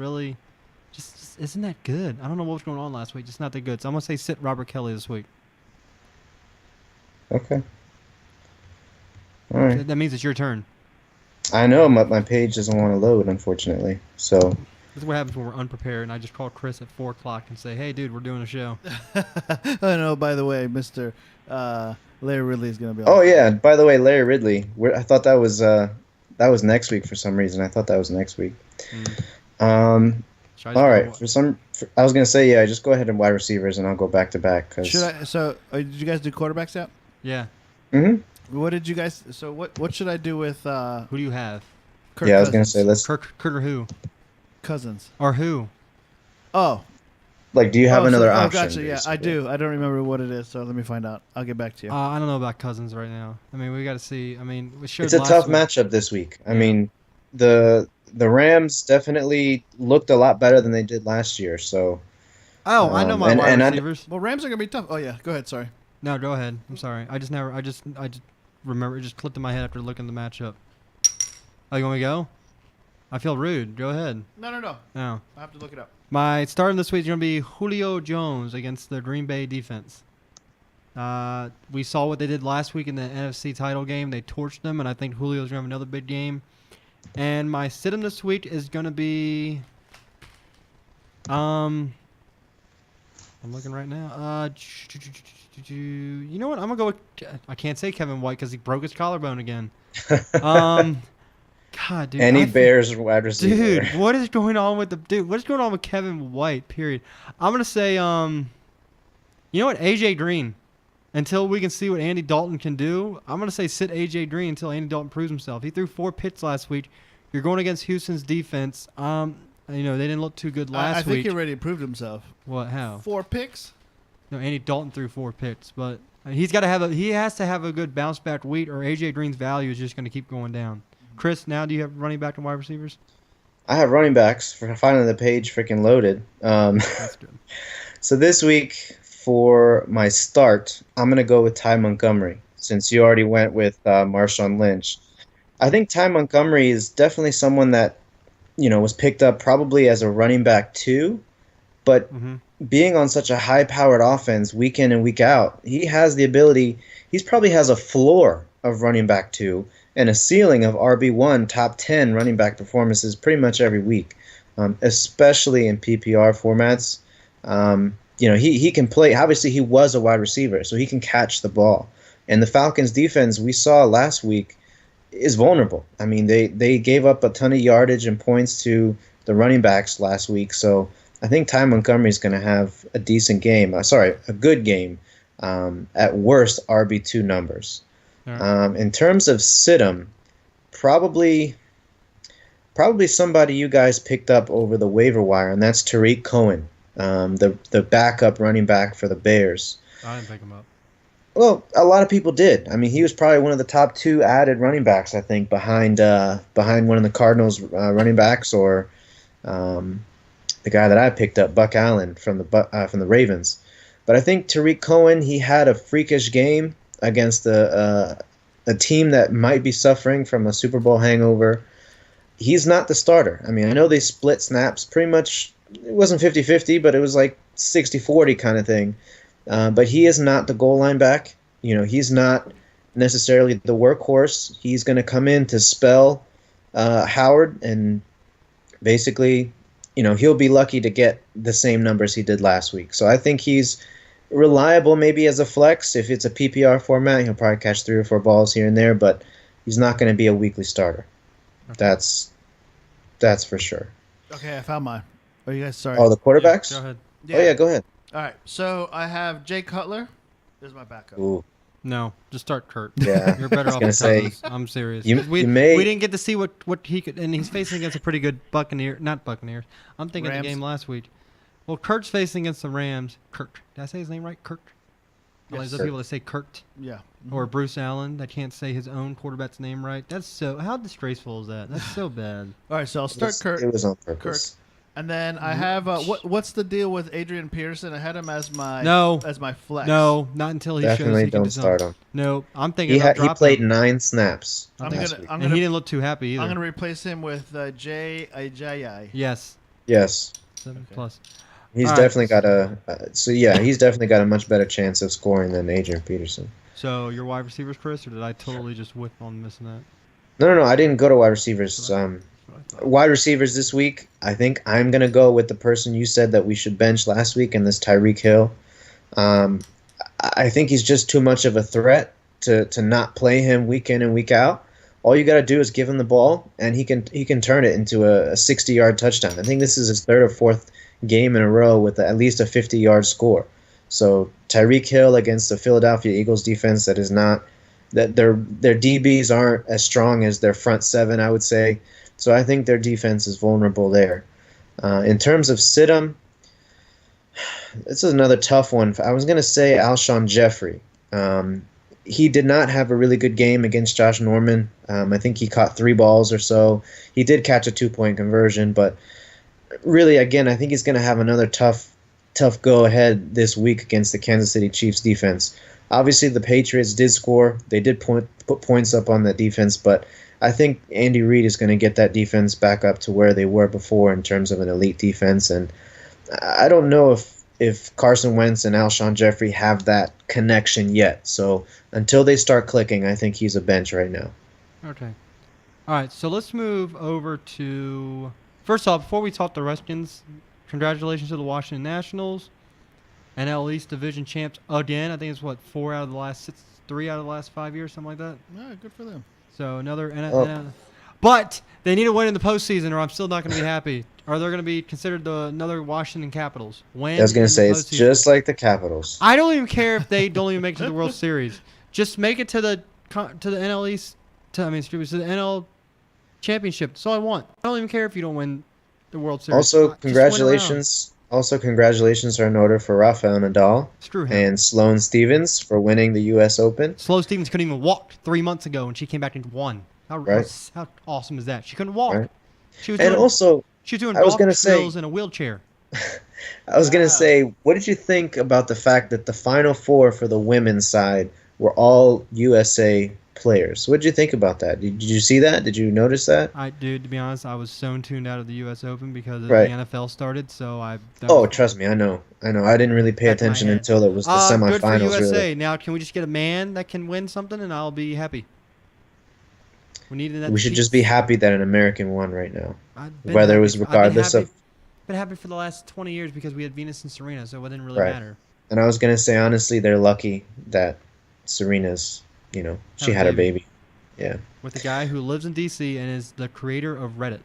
isn't that good. I don't know what was going on last week. Just not that good. So I'm going to say sit Robert Kelly this week.
Okay. All right.
That means it's your turn.
I know my page doesn't want to load, unfortunately. So
This is what happens when we're unprepared, and I just call Chris at 4 o'clock and say, hey, dude, we're doing a show.
Oh, no, by the way, Mr. Larry Ridley is going to be on.
Oh yeah, by the way, Larry Ridley. I thought that was next week for some reason. I thought that was next week. All right. I was gonna say just go ahead and wide receivers, and I'll go back to back.
Did you guys do quarterbacks out?
Yeah.
Mhm.
What did you guys? So what should I do with?
Who do you have?
Kirk
I was gonna
Cousins?
say let's.
Kurt or who?
Cousins.
Or who?
Oh.
Like, do you have another option?
Gotcha. Yeah, I do. I don't remember what it is, so let me find out. I'll get back to you.
I don't know about Cousins right now. I mean, we got to see. I mean,
it's a tough matchup this week. I mean, the Rams definitely looked a lot better than they did last year. So.
Oh, I know my wide receivers.
Well, Rams are gonna be tough. Oh yeah, go ahead. Sorry.
No, go ahead. I'm sorry. I just remember it just clicked in my head after looking at the matchup. Oh, you want me to go? I feel rude. Go ahead.
No.
No.
I have to look it up.
My starting this week is going to be Julio Jones against the Green Bay defense. We saw what they did last week in the NFC title game. They torched them, and I think Julio's going to have another big game. And my sit-em this week is going to be... I'm looking right now. You know what? I'm going to go with... I can't say Kevin White because he broke his collarbone again. God, dude.
Any Bears wide receiver.
Dude, what is going on with what is going on with Kevin White, period? I'm going to say, you know what? AJ Green. Until we can see what Andy Dalton can do, I'm going to say sit AJ Green until Andy Dalton proves himself. He threw 4 picks last week. You're going against Houston's defense. They didn't look too good last week.
I think he already proved himself.
What? How?
4 picks?
No, Andy Dalton threw 4 picks, but he has to have a good bounce back week, or AJ Green's value is just going to keep going down. Chris, now do you have running back and wide receivers?
I have running backs. For finally the page freaking loaded.
That's good.
So this week for my start, I'm gonna go with Ty Montgomery since you already went with Marshawn Lynch. I think Ty Montgomery is definitely someone that, was picked up probably as a running back too, but being on such a high-powered offense week in and week out, he has the ability. He probably has a floor of running back two and a ceiling of RB1 top 10 running back performances pretty much every week, especially in PPR formats. He can play. Obviously, he was a wide receiver, so he can catch the ball. And the Falcons' defense we saw last week is vulnerable. I mean, they gave up a ton of yardage and points to the running backs last week, so I think Ty Montgomery is going to have a decent game. A good game. At worst, RB2 numbers. Right. In terms of Sidham, probably somebody you guys picked up over the waiver wire, and that's Tariq Cohen, the backup running back for the Bears.
I didn't pick him up.
Well, a lot of people did. I mean, he was probably one of the top 2 added running backs, I think, behind one of the Cardinals running backs or the guy that I picked up, Buck Allen from the Ravens. But I think Tariq Cohen, he had a freakish game against a team that might be suffering from a Super Bowl hangover. He's not the starter. I mean, I know they split snaps pretty much. It wasn't 50-50, but it was like 60-40 kind of thing. But he is not the goal line back. He's not necessarily the workhorse. He's going to come in to spell Howard, and basically, he'll be lucky to get the same numbers he did last week. So I think he's reliable maybe as a flex. If it's a PPR format, he'll probably catch 3 or 4 balls here and there, but he's not going to be a weekly starter. Okay. That's for sure.
Okay, I found mine. Are you guys sorry?
Oh, the quarterbacks?
Yeah, go ahead.
Yeah.
Oh, yeah, go ahead.
All right, so I have Jay Cutler. There's my backup.
Ooh.
No, just start Kurt.
Yeah.
You're better off with Cousins. I'm serious. We didn't get to see what he could, and he's facing against a pretty good not Buccaneers. I'm thinking Rams. The game last week. Well, Kurt's facing against the Rams. Kurt. Did I say his name right? Kurt? Yes. There's people that say Kurt.
Yeah.
Or Bruce Allen that can't say his own quarterback's name right. How disgraceful is that? That's so bad.
All right, so I'll start Kurt.
It was on purpose.
Kirk. And then I have what's the deal with Adrian Peterson? I had him as my flex.
No, not until he
Definitely
shows he
don't
can
start him.
No, I'm thinking he
played 9 snaps.
And he didn't look too happy either.
I'm gonna replace him with Jay Ajayi.
Yes.
7+. He's definitely got he's definitely got a much better chance of scoring than Adrian Peterson.
So your wide receivers, Chris, or did I totally just whip on missing that?
No. I didn't go to wide receivers. Wide receivers this week, I think I'm going to go with the person you said that we should bench last week, and this Tyreek Hill. I think he's just too much of a threat to not play him week in and week out. All you got to do is give him the ball, and he can turn it into a 60-yard touchdown. I think this is his 3rd or 4th game in a row with at least a 50-yard score. So Tyreek Hill against the Philadelphia Eagles defense that is not that their DBs aren't as strong as their front 7, I would say. So I think their defense is vulnerable there. In terms of Sidham, this is another tough one. I was going to say Alshon Jeffrey. He did not have a really good game against Josh Norman. I think he caught 3 balls or so. He did catch a 2-point conversion, but really, again, I think he's going to have another tough go-ahead this week against the Kansas City Chiefs defense. Obviously, the Patriots did score. They did put points up on that defense, but I think Andy Reid is going to get that defense back up to where they were before in terms of an elite defense. And I don't know if Carson Wentz and Alshon Jeffrey have that connection yet. So until they start clicking, I think he's a bench right now.
Okay. All right, so let's move over to... First off, before we talk the Redskins, congratulations to the Washington Nationals. NL East Division champs again. I think it's, 3 out of the last 5 years, something like that?
Yeah, good for them.
So another but they need to win in the postseason, or I'm still not going to be happy. Are they going to be considered another Washington Capitals?
I was going to say it's just like the Capitals.
I don't even care if they don't even make it to the World Series. Just make it to the NL East. To the NL Championship. That's all I want. I don't even care if you don't win the World Series.
Also, congratulations. Congratulations are in order for Rafael Nadal and Sloane Stephens for winning the U.S. Open.
Sloane Stephens couldn't even walk 3 months ago, and she came back and won. How awesome is that? She couldn't walk.
Right.
She was doing
golf
drills in a wheelchair.
I was going to say, what did you think about the fact that the Final Four for the women's side were all USA players. What did you think about that? Did you see that? Did you notice that?
Dude, to be honest, I was so tuned out of the U.S. Open because
Right.
the NFL started. So
Oh, trust me, I know. I didn't really pay
Back in my
attention
head.
until it was the
Good for
semifinals.
USA.
Really,
Now, can we just get a man that can win something, and I'll be happy. We needed that.
we should just be happy that an American won right now,
I've been
whether it
happy
was
for- I've
regardless
been
of.
happy, been happy for the last 20 years because we had Venus and Serena, so it didn't really
Right.
matter.
And I was gonna say honestly, they're lucky that Serena's, she
a
had her
baby.
baby. Yeah.
With the guy who lives in D.C. and is the creator of Reddit,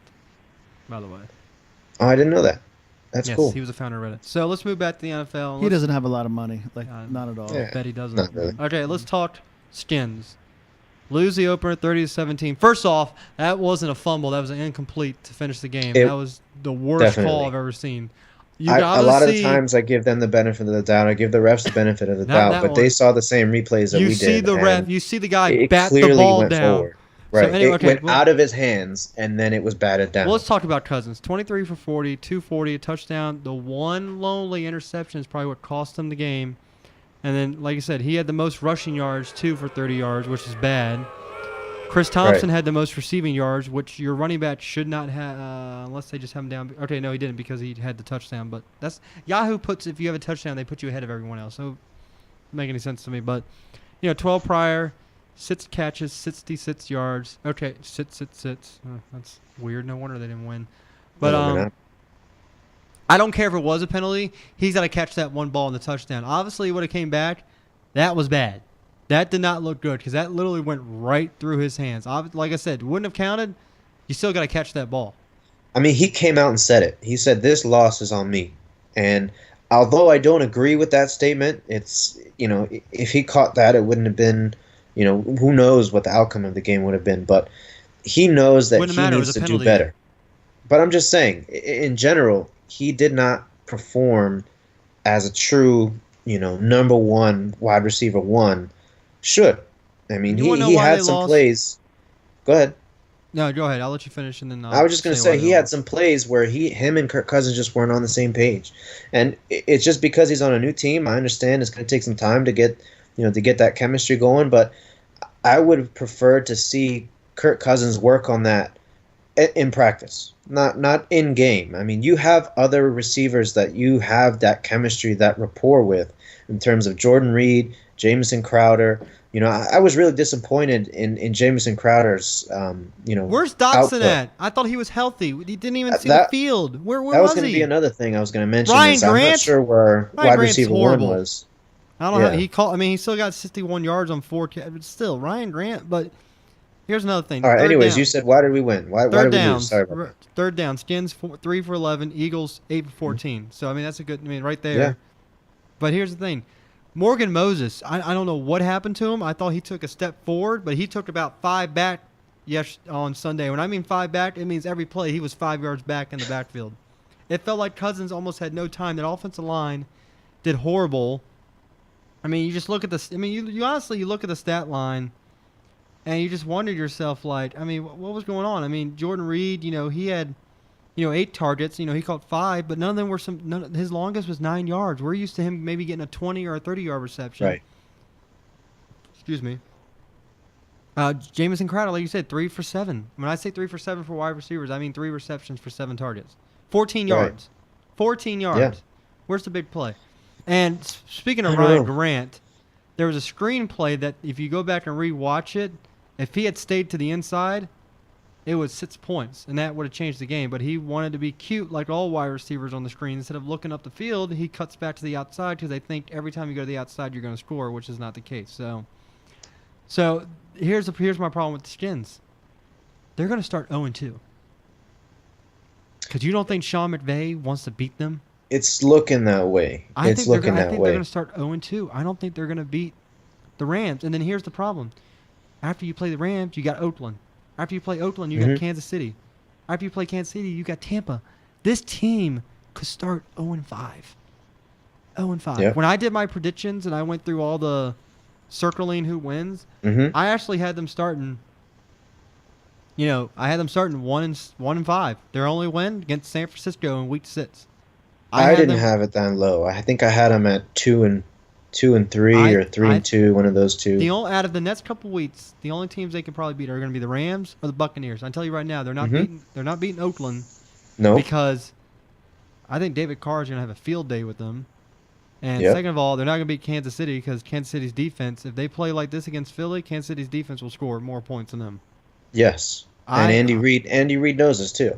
by the way.
Oh, I didn't know that. That's
Yes,
cool.
he was the founder of Reddit. So let's move back to the NFL.
He doesn't have a lot of money, like not at all.
Yeah.
I bet he doesn't.
Not really.
Okay, let's talk skins. Lose the opener 30-17. First off, that wasn't a fumble. That was an incomplete to finish the game. That was the worst
definitely.
call I've ever seen.
A lot of times I give them the benefit of the doubt. I give the refs the benefit of the
Not
doubt,
that
but
one.
they saw the same replays that
You
we
see
did.
the ref.
and
You see the guy
it
bat the
clearly
ball
went
down.
forward. Right.
anyway,
it
okay,
went
well-
out of his hands, and then it was batted down.
Well, let's talk about Cousins. 23 for 40, 240, a touchdown. The one lonely interception is probably what cost him the game. And then, like I said, he had the most rushing yards, 2 for 30 yards, which is bad. Chris Thompson had the most receiving yards, which your running back should not have, unless they just have him down. Okay, no, he didn't because he had the touchdown. But that's Yahoo puts, if you have a touchdown, they put you ahead of everyone else. So it doesn't make any sense to me. But 12 prior, 6 catches, 66 yards. Okay, sits. That's weird. No wonder they didn't win. But I don't care if it was a penalty. He's got to catch that one ball in the touchdown. Obviously, he would have came back. That was bad. That did not look good because that literally went right through his hands. Like I said, wouldn't have counted. You still got to catch that ball.
I mean, he came out and said it. He said, "This loss is on me." And although I don't agree with that statement, it's, if he caught that, it wouldn't have been, who knows what the outcome of the game would have been. But he knows that
Wouldn't
he
matter. It
needs
was a
to do
penalty.
better. But I'm just saying, in general, he did not perform as a true, number one wide receiver one should. I mean,
You wanna know
he
why
had
they
some
lost?
plays. Go ahead.
No, go ahead. I'll let you finish, and then
I was just going to
why
say
they
he had
lost.
some plays where him and Kirk Cousins just weren't on the same page, and it's just because he's on a new team. I understand it's going to take some time to get that chemistry going, but I would prefer to see Kirk Cousins work on that in practice, not in game. I mean, you have other receivers that you have that chemistry, that rapport with, in terms of Jordan Reed, Jamison Crowder. I was really disappointed in Jamison Crowder's,
Where's Dotson
output.
at? I thought he was healthy. He didn't even see
that-
the field. Where
That was
was
going to
he?
be another thing I was going to mention.
Ryan
is I'm not
Grant?
sure where
Ryan
wide
Grant's
receiver
horrible.
one was.
I don't know.
Yeah.
He called. I mean, he still got 61 yards on 4. But still, Ryan Grant. But here's another thing.
All right.
Third
Anyways,
down.
you said why did we win? Why
Third
did we
down.
lose? Sorry about that.
Third down. Skins 3 for 11. Eagles 8 for 14. So I mean, that's a good. I mean, right there.
Yeah.
But here's the thing. Morgan Moses, I don't know what happened to him. I thought he took a step forward, but he took about 5 back on Sunday. When I mean 5 back, it means every play he was 5 yards back in the backfield. It felt like Cousins almost had no time. That offensive line did horrible. I mean, you just look at the. I mean, you honestly look at the stat line, and you just wonder to yourself, like, I mean, what was going on? I mean, Jordan Reed, he had 8 targets. He caught 5, but none of them were his longest was 9 yards. We're used to him maybe getting a 20 or a 30-yard reception.
Right.
Excuse me. Jamison Crowder, like you said, 3 for 7. When I say 3 for 7 for wide receivers, I mean 3 receptions for 7 targets. 14
Right.
yards. 14 yards.
Yeah.
Where's the big play? And speaking of
I don't
Ryan
know.
Grant, there was a screenplay that if you go back and rewatch it, if he had stayed to the inside, it was 6 points, and that would have changed the game. But he wanted to be cute like all wide receivers on the screen. Instead of looking up the field, he cuts back to the outside because they think every time you go to the outside, you're going to score, which is not the case. So here's my problem with the Skins. They're going to start 0-2. Because you don't think Sean McVay wants to beat them?
It's looking that way.
I
It's
think
looking
they're
that
going
way.
to start 0-2. I don't think they're going to beat the Rams. And then here's the problem. After you play the Rams, you got Oakland. After you play Oakland, you got Kansas City. After you play Kansas City, you got Tampa. This team could start 0-5. 0-5.
Yep.
When I did my predictions and I went through all the circling who wins, I actually had them starting. I had them starting 1-5. Their only win against San Francisco in Week 6.
I didn't have it that low. I think I had them at 2-6. 2-3 or 3-2, one of those two.
Out of the next couple weeks, the only teams they can probably beat are going to be the Rams or the Buccaneers. I tell you right now, they're not beating. They're not beating Oakland.
No,
because I think David Carr is going to have a field day with them. And
Yep.
second of all, they're not going to beat Kansas City because Kansas City's defense, if they play like this against Philly, Kansas City's defense will score more points than them.
yes, and Andy Reid knows this too.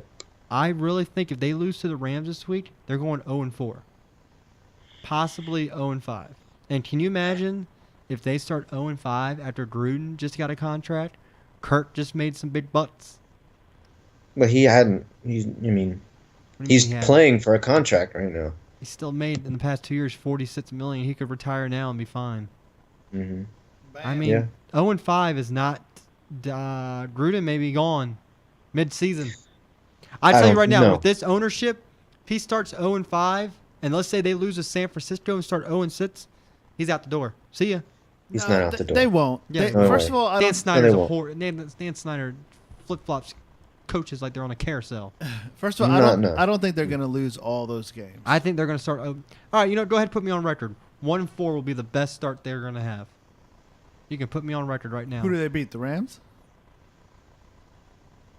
I really think if they lose to the Rams this week, they're going 0-4, possibly 0-5. And can you imagine if they start 0-5 after Gruden just got a contract? Kirk just made some big bucks.
But he hadn't. He's playing for a contract right now.
He still made in the past 2 years $46 million. He could retire now and be fine.
Mm-hmm.
I mean,
Yeah.
0-5 is not. Gruden may be gone mid-season. I tell you
don't
right now,
know.
with this ownership, if he starts 0-5, and let's say they lose to San Francisco and start 0-6, he's out the door. See ya.
He's not out the door.
They won't.
Yeah.
No
First
way.
of all, I
Dan
don't.
Snyder's
they
a
won't.
poor. Dan Snyder flip-flops coaches like they're on a carousel.
First of all, I don't think they're going to lose all those games.
I think they're going to start. All right, go ahead and put me on record. 1-4 will be the best start they're going to have. You can put me on record right now.
Who do they beat? The Rams?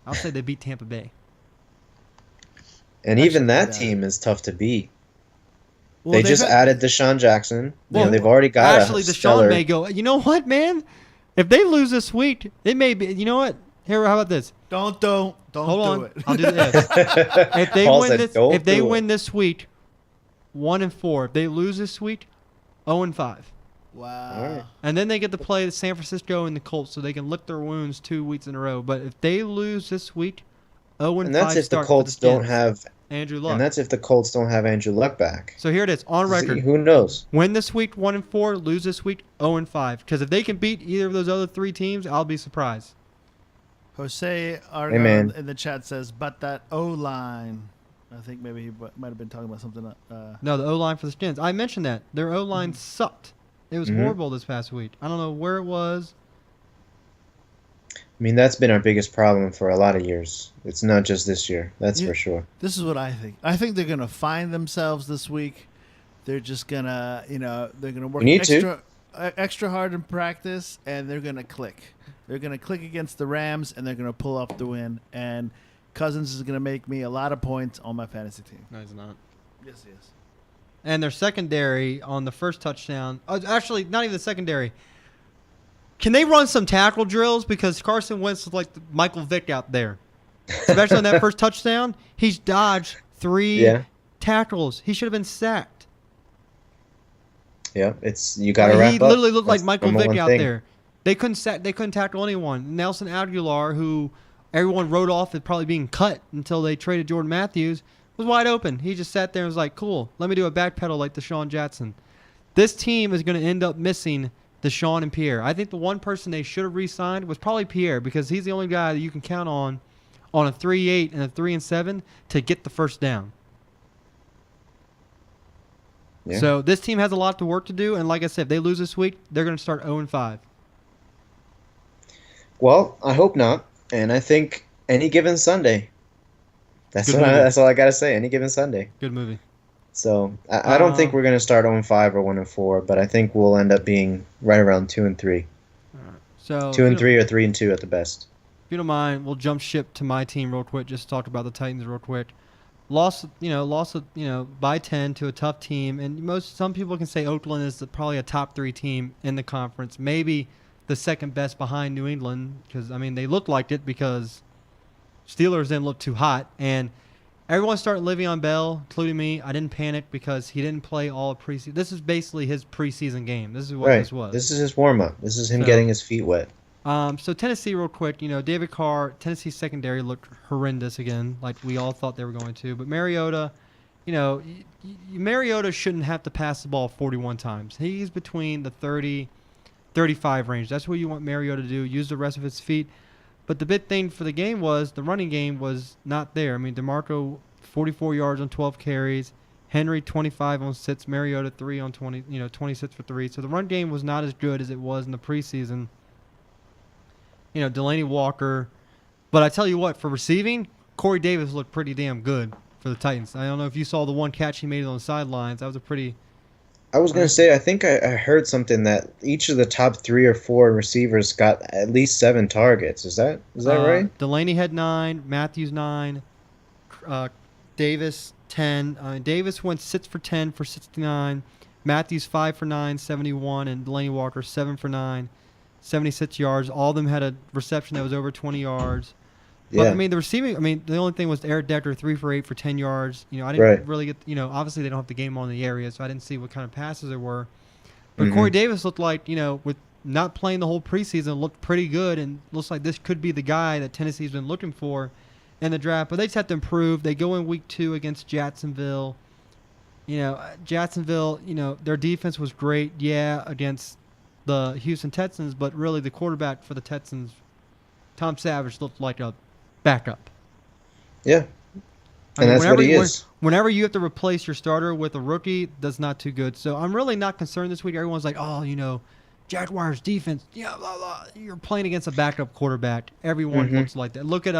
I'll say they beat Tampa Bay.
And
I
even
should
that
do that.
team is tough to beat.
Well,
They
they've
just
had-
added Deshaun Jackson.
Well,
they've already got
actually,
a
Deshaun
stellar.
may go. You know what, man? If they lose this week, it may be. You know what? Here, how about this?
Don't
Hold
do
on,
it.
I'll do this. If they
Paul
win
said,
this,
"Don't
if they
do it."
win this week, 1-4. If they lose this week, 0-5.
Wow.
All right.
And then they get to play the San Francisco and the Colts, so they can lick their wounds 2 weeks in a row. But if they lose this week, 0-5
And that's if the
start for
Colts don't
Skins.
have.
Andrew Luck.
And that's if the Colts don't have Andrew Luck back.
So here it is on record.
See, who knows?
Win this week 1-4, lose this week 0-5. Because if they can beat either of those other 3 teams, I'll be surprised.
Jose
man.
in the chat says, but that O-line. I think maybe he might have been talking about something.
No, the O-line for the Skins. I mentioned that. Their O-line sucked. It was
Mhm.
horrible this past week. I don't know where it was.
I mean, that's been our biggest problem for a lot of years. It's not just this year. That's
Yeah.
for sure.
This is what I think. I think they're going to find themselves this week. They're just going to, they're going to work
need to.
extra hard in practice, and they're going to click. They're going to click against the Rams, and they're going to pull off the win. And Cousins is going to make me a lot of points on my fantasy team.
No, he's not.
Yes, he is.
And their secondary on the first touchdown. Actually, not even the secondary. Can they run some tackle drills? Because Carson Wentz is like Michael Vick out there. Especially on that first touchdown. He's dodged 3 tackles. He should have been sacked.
Yeah, you got to wrap
He
up.
literally looked like
That's
Michael
the
Vick
number
out
one thing.
there. They couldn't tackle anyone. Nelson Aguilar, who everyone wrote off as probably being cut until they traded Jordan Matthews, was wide open. He just sat there and was like, cool, let me do a backpedal like Deshaun Jackson. This team is going to end up missing Deshaun and Pierre. I think the one person they should have re-signed was probably Pierre because he's the only guy that you can count on a 3-8 and a 3-7 to get the first down.
Yeah.
So this team has a lot of work to do, and like I said, if they lose this week, they're going to start 0-5.
Well, I hope not. And I think any given Sunday. That's
Good movie.
that's all I got to say. Any given Sunday.
Good movie.
So I don't think we're going to start 0-5 or 1-4, but I think we'll end up being right around 2-3.
So
2-3 or 3-2 at the best.
If you don't mind, we'll jump ship to my team real quick. Just to talk about the Titans real quick. Lost by 10 to a tough team, and some people can say Oakland is probably a top 3 team in the conference, maybe the second best behind New England, because they looked like it because Steelers didn't look too hot, and everyone started Le'Veon Bell, including me. I didn't panic because he didn't play all of preseason. This is basically his preseason game. This is what
Right.
this was.
This is his warm up. This is him
So-
getting his feet wet.
So Tennessee, real quick, David Carr, Tennessee's secondary looked horrendous again, like we all thought they were going to. But Mariota, Mariota shouldn't have to pass the ball 41 times. He's between the 30, 35 range. That's what you want Mariota to do, use the rest of his feet. But the big thing for the game was the running game was not there. DeMarco, 44 yards on 12 carries. Henry, 25 on 6. Mariota, 3 on 20, 26 for 3. So the run game was not as good as it was in the preseason. Delaney Walker. But I tell you what, for receiving, Corey Davis looked pretty damn good for the Titans. I don't know if you saw the one catch he made on the sidelines. That was a pretty
I was gonna say, I think I heard something that each of the top 3 or 4 receivers got at least 7 targets. Is that right?
Delaney had 9, Matthews 9, uh, Davis 10. Davis went 6 for 10 for 69. Matthews 5 for 9, 71, and Delaney Walker 7 for 9, 76 yards. All of them had a reception that was over 20 yards. But
Yeah.
I mean, the receiving. I mean, the only thing was Eric Decker 3 for 8 for 10 yards. I didn't really get. Obviously they don't have the game on in the area, so I didn't see what kind of passes there were. But Corey Davis looked like, with not playing the whole preseason, looked pretty good, and looks like this could be the guy that Tennessee's been looking for in the draft. But they just have to improve. They go in week 2 against Jacksonville. Jacksonville. Their defense was great, against the Houston Texans, but really the quarterback for the Texans, Tom Savage, looked like a backup.
Yeah. And that's what he is.
Whenever you have to replace your starter with a rookie, that's not too good. So I'm really not concerned this week. Everyone's like, Jaguars defense, blah, blah. You're playing against a backup quarterback. Everyone looks like that. Look at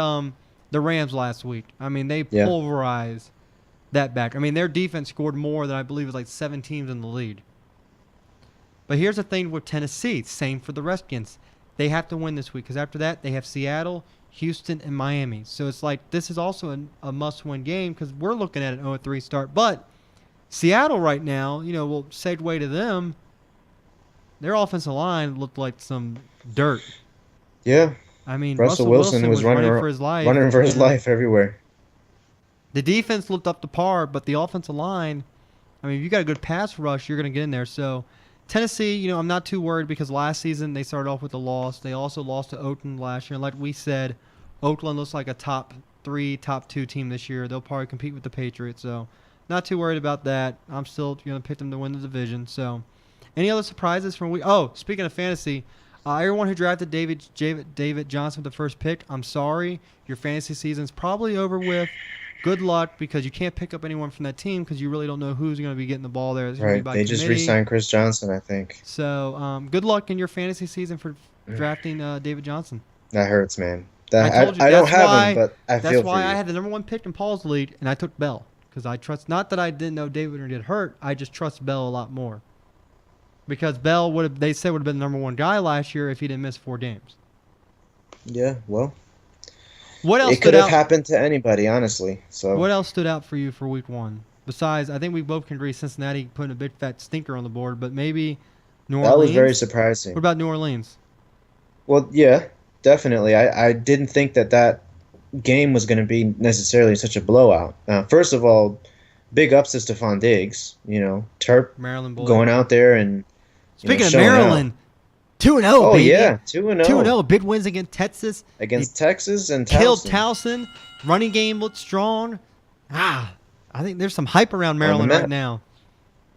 the Rams last week. I mean, they pulverized that back. I mean, their defense scored more than I believe was like 7 teams in the lead. But here's the thing with Tennessee. Same for the Redskins. They have to win this week because after that they have Seattle, Houston, and Miami. So it's like this is also a must-win game because we're looking at an 0-3 start. But Seattle right now, will segue to them. Their offensive line looked like some dirt.
Yeah.
I mean,
Russell Wilson was running
for his life.
Running for his life everywhere.
The defense looked up to par, but the offensive line, I mean, if you got a good pass rush, you're going to get in there. So Tennessee, I'm not too worried because last season they started off with a loss. They also lost to Oakland last year. And like we said, Oakland looks like a top 3, top 2 team this year. They'll probably compete with the Patriots. So not too worried about that. I'm still going to pick them to win the division. So any other surprises from week? Oh, speaking of fantasy, everyone who drafted David Johnson with the first pick, I'm sorry. Your fantasy season's probably over with. Good luck because you can't pick up anyone from that team because you really don't know who's going to be getting the ball there.
Right. They just re-signed Chris Johnson, I think.
So good luck in your fantasy season for drafting David Johnson.
That hurts, man. I don't have him, but I feel for you.
That's why I had the number 1 pick in Paul's league, and I took Bell because I trust. Not that I didn't know David would get hurt. I just trust Bell a lot more because Bell would have been the number 1 guy last year if he didn't miss 4 games.
Yeah, well.
What else
it could have happened to anybody, honestly. So
what else stood out for you for week 1? Besides, I think we both can agree Cincinnati putting a big fat stinker on the board, but maybe New Orleans.
That was very surprising.
What about New Orleans?
Well, yeah, definitely. I didn't think that game was going to be necessarily such a blowout. First of all, big ups to Stephon Diggs. Terp
Maryland boy.
Going out there and
speaking of Maryland. 2-0,
oh,
baby.
Yeah, 2-0.
2-0. Big wins against Texas.
Texas and Towson.
Killed Towson. Running game looked strong. I think there's some hype around Maryland right now.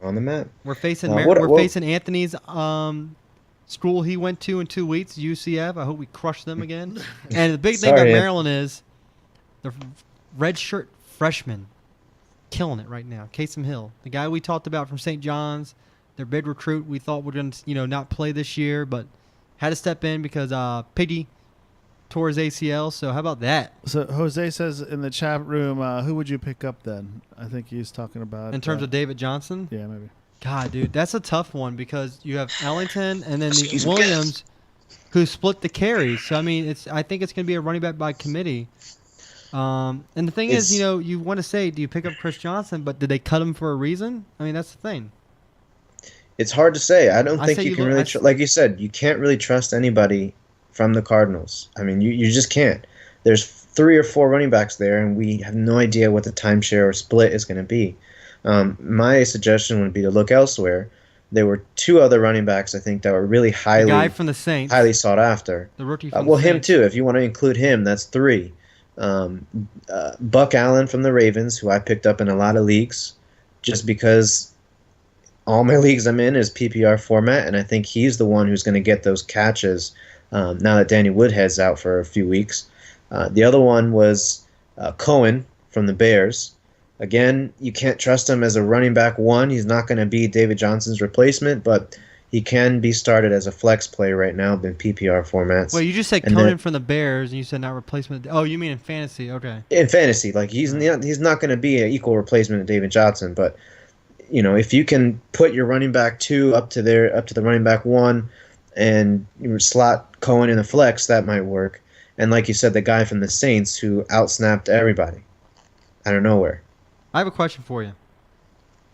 On the map.
We're facing facing Anthony's school he went to in 2 weeks, UCF. I hope we crush them again. And the big thing about Maryland is the redshirt freshman killing it right now. Kasem Hill, the guy we talked about from St. John's. Their big recruit we thought would not play this year, but had to step in because Piggy tore his ACL. So how about that?
So Jose says in the chat room, who would you pick up then? I think he's talking about
in terms of David Johnson.
Yeah, maybe.
God, dude, that's a tough one because you have Ellington and then the Williams, who split the carries. So I mean, I think it's going to be a running back by committee. And the thing is, you want to say, do you pick up Chris Johnson? But did they cut him for a reason? I mean, that's the thing.
It's hard to say. I don't think you can really, like you said, you can't really trust anybody from the Cardinals. I mean, you just can't. There's 3 or 4 running backs there, and we have no idea what the timeshare or split is going to be. My suggestion would be to look elsewhere. There were 2 other running backs, I think, that were really
the guy from the Saints,
highly sought after.
The rookie from the Saints.
Him too. If you want to include him, that's 3. Buck Allen from the Ravens, who I picked up in a lot of leagues, just because all my leagues I'm in is PPR format, and I think he's the one who's going to get those catches now that Danny Woodhead's out for a few weeks. The other one was Cohen from the Bears. Again, you can't trust him as a running back 1. He's not going to be David Johnson's replacement, but he can be started as a flex play right now in PPR formats.
Well, you just said Cohen from the Bears, and you said not replacement. Oh, you mean in fantasy? Okay.
In fantasy, like he's not going to be an equal replacement of David Johnson, but if you can put your running back 2 up to the running back 1, and you slot Cohen in the flex, that might work. And like you said, the guy from the Saints who outsnapped everybody out of nowhere.
I have a question for you.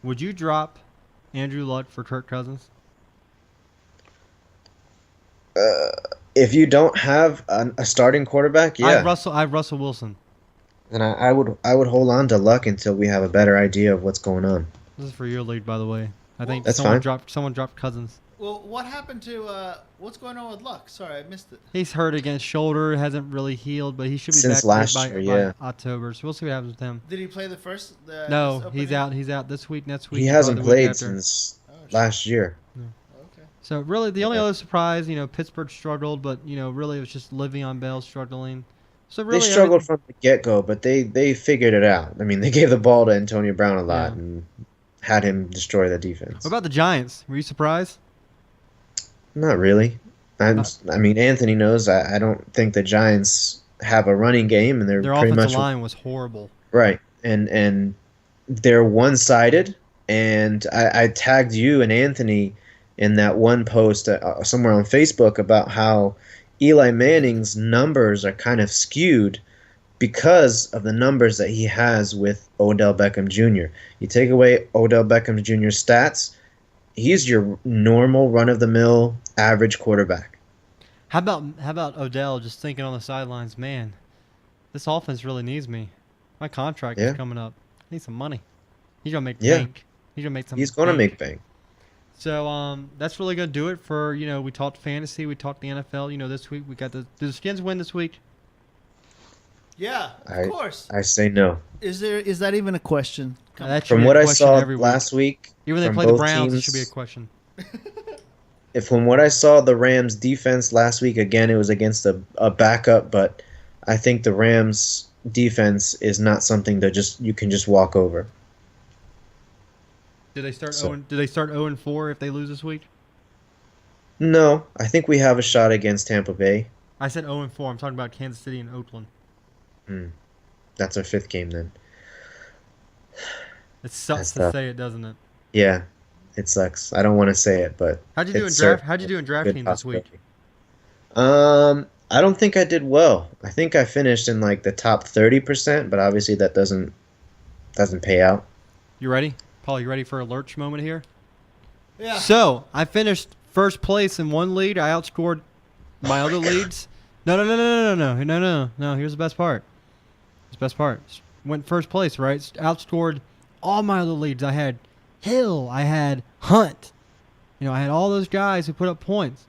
Would you drop Andrew Luck for Kirk Cousins?
If you don't have a starting quarterback, yeah.
I have Russell Wilson.
Then I would hold on to Luck until we have a better idea of what's going on.
This is for your league, by the way. I think
That's
someone
fine.
dropped Cousins.
Well, what happened to what's going on with Luck? Sorry, I missed it.
He's hurt against shoulder, hasn't really healed, but he should be
Since
back
last
by
year, yeah.
October. So we'll see what happens with him.
Did he play the first?
No,
this
he's
opening?
out. He's out this week, next week.
He hasn't
probably the week
played
after.
since last year.
Okay.
So really, the only other surprise, Pittsburgh struggled, but really it was just Le'Veon Bell struggling. So really,
They struggled from the get-go, but they figured it out. I mean, they gave the ball to Antonio Brown a lot and had him destroy the defense.
What about the Giants? Were you surprised?
Not really. I mean, Anthony knows I don't think the Giants have a running game, and they're
Their
pretty
offensive
much
line was horrible.
right. And they're one-sided. And I tagged you and Anthony in that one post somewhere on Facebook about how Eli Manning's numbers are kind of skewed because of the numbers that he has with Odell Beckham Jr. You take away Odell Beckham Jr.'s stats, he's your normal run-of-the-mill average quarterback.
How about Odell just thinking on the sidelines, man, this offense really needs me. My contract is coming up. I need some money. He's gonna make bank. He's gonna make some.
He's gonna make bank.
So that's really gonna do it for we talked fantasy, we talked the NFL. This week we got did the Skins win this week?
Yeah, of course.
I say no.
Is that even a question?
That should
From
be a
what I
question
saw
every week.
last week,
Even when they
from
play the
both
Browns, it
teams,
should be a question.
From what I saw, the Rams defense last week, again, it was against a backup, but I think the Rams defense is not something that you can just walk over.
Did they start 0-4 if they lose this week?
No, I think we have a shot against Tampa Bay.
I said 0-4. I'm talking about Kansas City and Oakland.
That's our 5th game then.
It sucks to say it, doesn't it?
Yeah, it sucks. I don't want to say it, but
How'd you do in draft teams this week?
I don't think I did well. I think I finished in like the top 30%, but obviously that doesn't pay out.
You ready? Paul, you ready for a lurch moment here?
Yeah.
So, I finished first place in one lead. I outscored my other leads. No. Here's the best part. Went first place, right? Outscored all my other leads. I had Hill. I had Hunt. I had all those guys who put up points.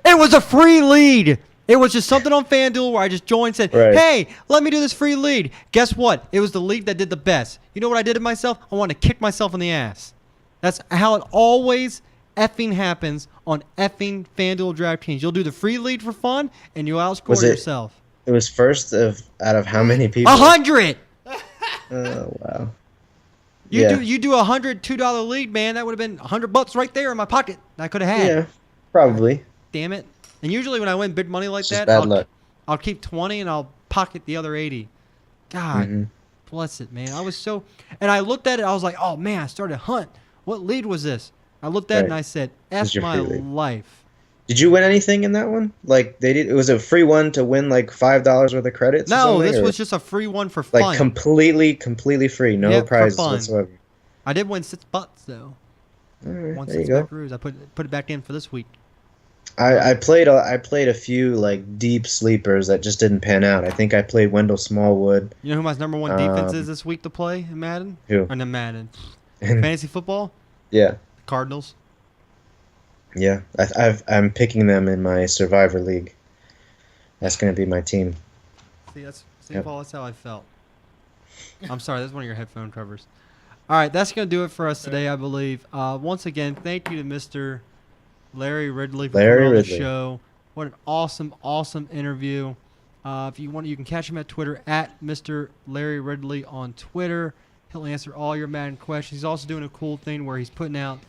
It was a free lead. It was just something on FanDuel where I just joined and said, hey, let me do this free lead. Guess what? It was the league that did the best. You know what I did to myself? I wanted to kick myself in the ass. That's how it always effing happens on effing FanDuel DraftKings. You'll do the free lead for fun, and you'll outscore yourself.
It was first out of how many people?
100!
Oh, wow.
You do a $102 lead, man. That would have been $100 right there in my pocket. I could have had.
Yeah, probably.
Damn it. And usually when I win big money like
It's just
that,
bad luck.
I'll keep 20 and I'll pocket the other 80. God bless it, man. And I looked at it. I was like, oh, man, I started Hunt. What lead was this? I looked at it and I said, F my life.
Did you win anything in that one? Like it was a free one to win like $5 worth of credits?
No, this was just a free one for fun.
Like completely free, no prizes whatsoever.
I did win $6 though.
All right,
Won
there you
$6
go.
Buckaroos. I put it back in for this week.
I played a few like deep sleepers that just didn't pan out. I think I played Wendell Smallwood.
You know who my number one defense is this week to play in Madden?
Who?
Or in Madden. Fantasy football?
Yeah.
Cardinals.
Yeah, I'm picking them in my Survivor League. That's going to be my team.
Paul, that's how I felt. I'm sorry, that's one of your headphone covers. All right, that's going to do it for us today, I believe. Once again, thank you to Mr. Larry Ridley for coming on the show. What an awesome interview. If you want, you can catch him at Twitter at Mr. Larry Ridley on Twitter. He'll answer all your Madden questions. He's also doing a cool thing where he's putting out,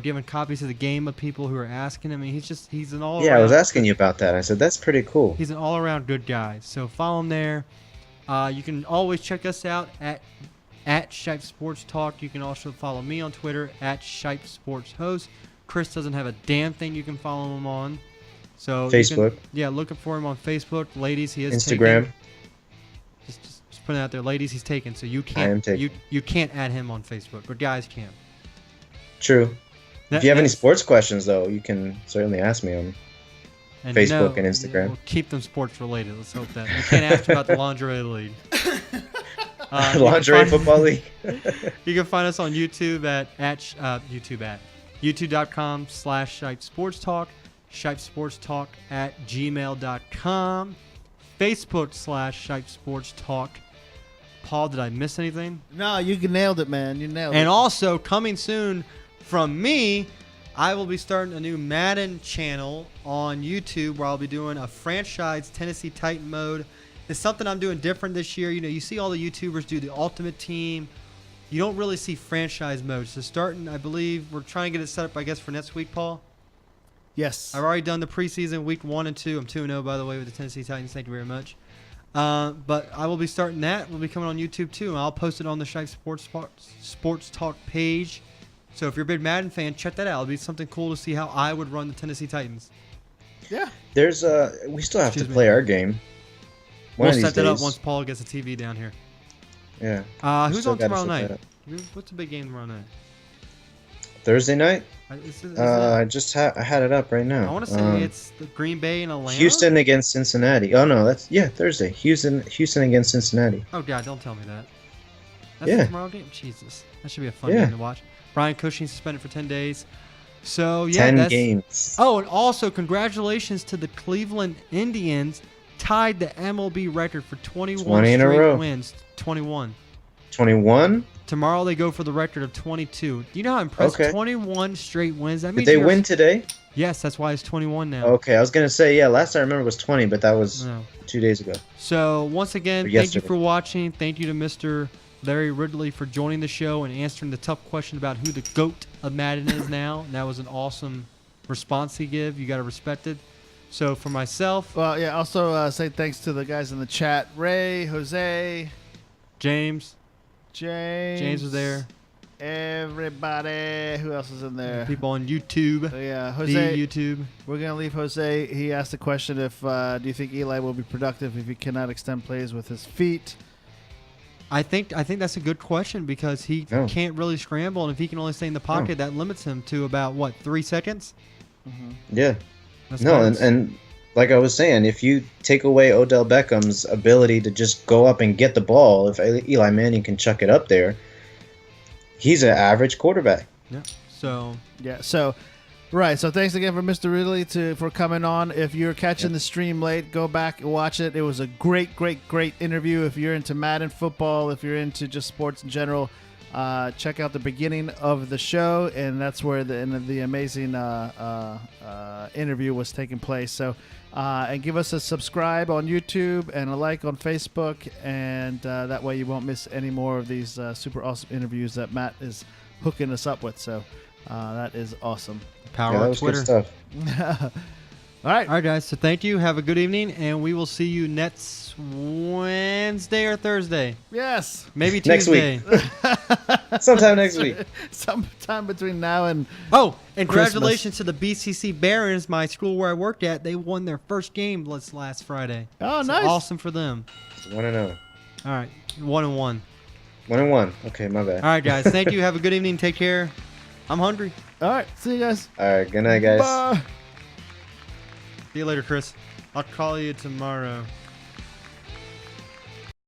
giving copies of the game of people who are asking him. I mean, he's an all-around.
Yeah, I was asking you about that. I said, that's pretty cool.
He's an all-around good guy. So follow him there. You can always check us out at at Shipe Sports Talk. You can also follow me on Twitter at Shipe Sports Host. Chris doesn't have a damn thing you can follow him on. So
Facebook.
Looking for him on Facebook. Ladies, he is
Instagram.
taken. Just putting it out there. Ladies, he's taken. So you can't you can't add him on Facebook, but guys can.
True. If you have any sports questions, though, you can certainly ask me on Facebook and Instagram.
We'll keep them sports related. Let's hope that. You can't ask about the lingerie league.
Lingerie football league.
You can find us on YouTube at youtube.com/Shipe Sports Talk, Shipe Sports Talk at gmail.com, Facebook/Shipe Sports Talk. Paul, did I miss anything?
No, you nailed it, man. You nailed it.
And also coming soon from me, I will be starting a new Madden channel on YouTube where I'll be doing a franchise Tennessee Titan mode. It's something I'm doing different this year. You know, you see all the YouTubers do the Ultimate Team. You don't really see franchise mode. So starting, I believe, we're trying to get it set up, I guess, for next week, Paul.
Yes.
I've already done the preseason week 1 and 2. I'm 2-0, by the way, with the Tennessee Titans. Thank you very much. But I will be starting that. We'll be coming on YouTube, too. And I'll post it on the Shipe Sports Talk page. So if you're a big Madden fan, check that out. It'll be something cool to see how I would run the Tennessee Titans.
Yeah.
There's we still have to play our game.
We'll set that up once Paul gets a TV down here.
Yeah.
Who's on tomorrow night? What's the big game tomorrow night?
Thursday night? I had it up right now.
I want to say it's the Green Bay and Atlanta.
Houston against Cincinnati. Oh no, that's Thursday. Houston against Cincinnati.
Oh God, don't tell me that. That's the tomorrow game. Jesus, that should be a fun game to watch. Brian Cushing suspended for 10 days. So yeah,
10 games.
Oh, and also congratulations to the Cleveland Indians, tied the MLB record for 21 straight wins. 21.
21?
Tomorrow they go for the record of 22. Do you know how impressive 21 straight wins? That means
Did they win today?
Yes, that's why it's 21 now.
Okay, I was going to say, last I remember was 20, but that was 2 days ago.
So, once again, thank you for watching. Thank you to Mr. Larry Ridley for joining the show and answering the tough question about who the GOAT of Madden is now. And that was an awesome response he gave. You got to respect it. So, for myself.
Well, yeah, also say thanks to the guys in the chat. Ray, Jose.
James was there.
Everybody. Who else is in there?
People on YouTube.
Yeah, Jose.
YouTube.
We're going to leave Jose. He asked the question if, do you think Eli will be productive if he cannot extend plays with his feet?
I think that's a good question because he can't really scramble, and if he can only stay in the pocket, that limits him to about, 3 seconds?
Mm-hmm. Yeah. And like I was saying, if you take away Odell Beckham's ability to just go up and get the ball, if Eli Manning can chuck it up there, he's an average quarterback.
Yeah. So.
Right. So thanks again for Mr. Ridley for coming on. If you're catching the stream late, go back and watch it. It was a great interview. If you're into Madden football, if you're into just sports in general, check out the beginning of the show, and that's where the amazing interview was taking place. So, and give us a subscribe on YouTube and a like on Facebook, and that way you won't miss any more of these super awesome interviews that Matt is hooking us up with. So that is awesome.
Power of Twitter.
Good stuff.
All right,
guys. So thank you. Have a good evening, and we will see you next Wednesday or Thursday.
Yes,
maybe Tuesday.
Next week. Sometime next week.
Sometime between now and
and congratulations to the BCC Barons, my school where I worked at. They won their first game last Friday.
Oh,
so
nice!
Awesome for them.
1-0.
All right, 1-1.
1-1. Okay, my bad.
All right, guys. Thank you. Have a good evening. Take care. I'm hungry.
All right. See you guys.
All right. Good night, guys.
Bye.
See you later, Chris. I'll call you tomorrow.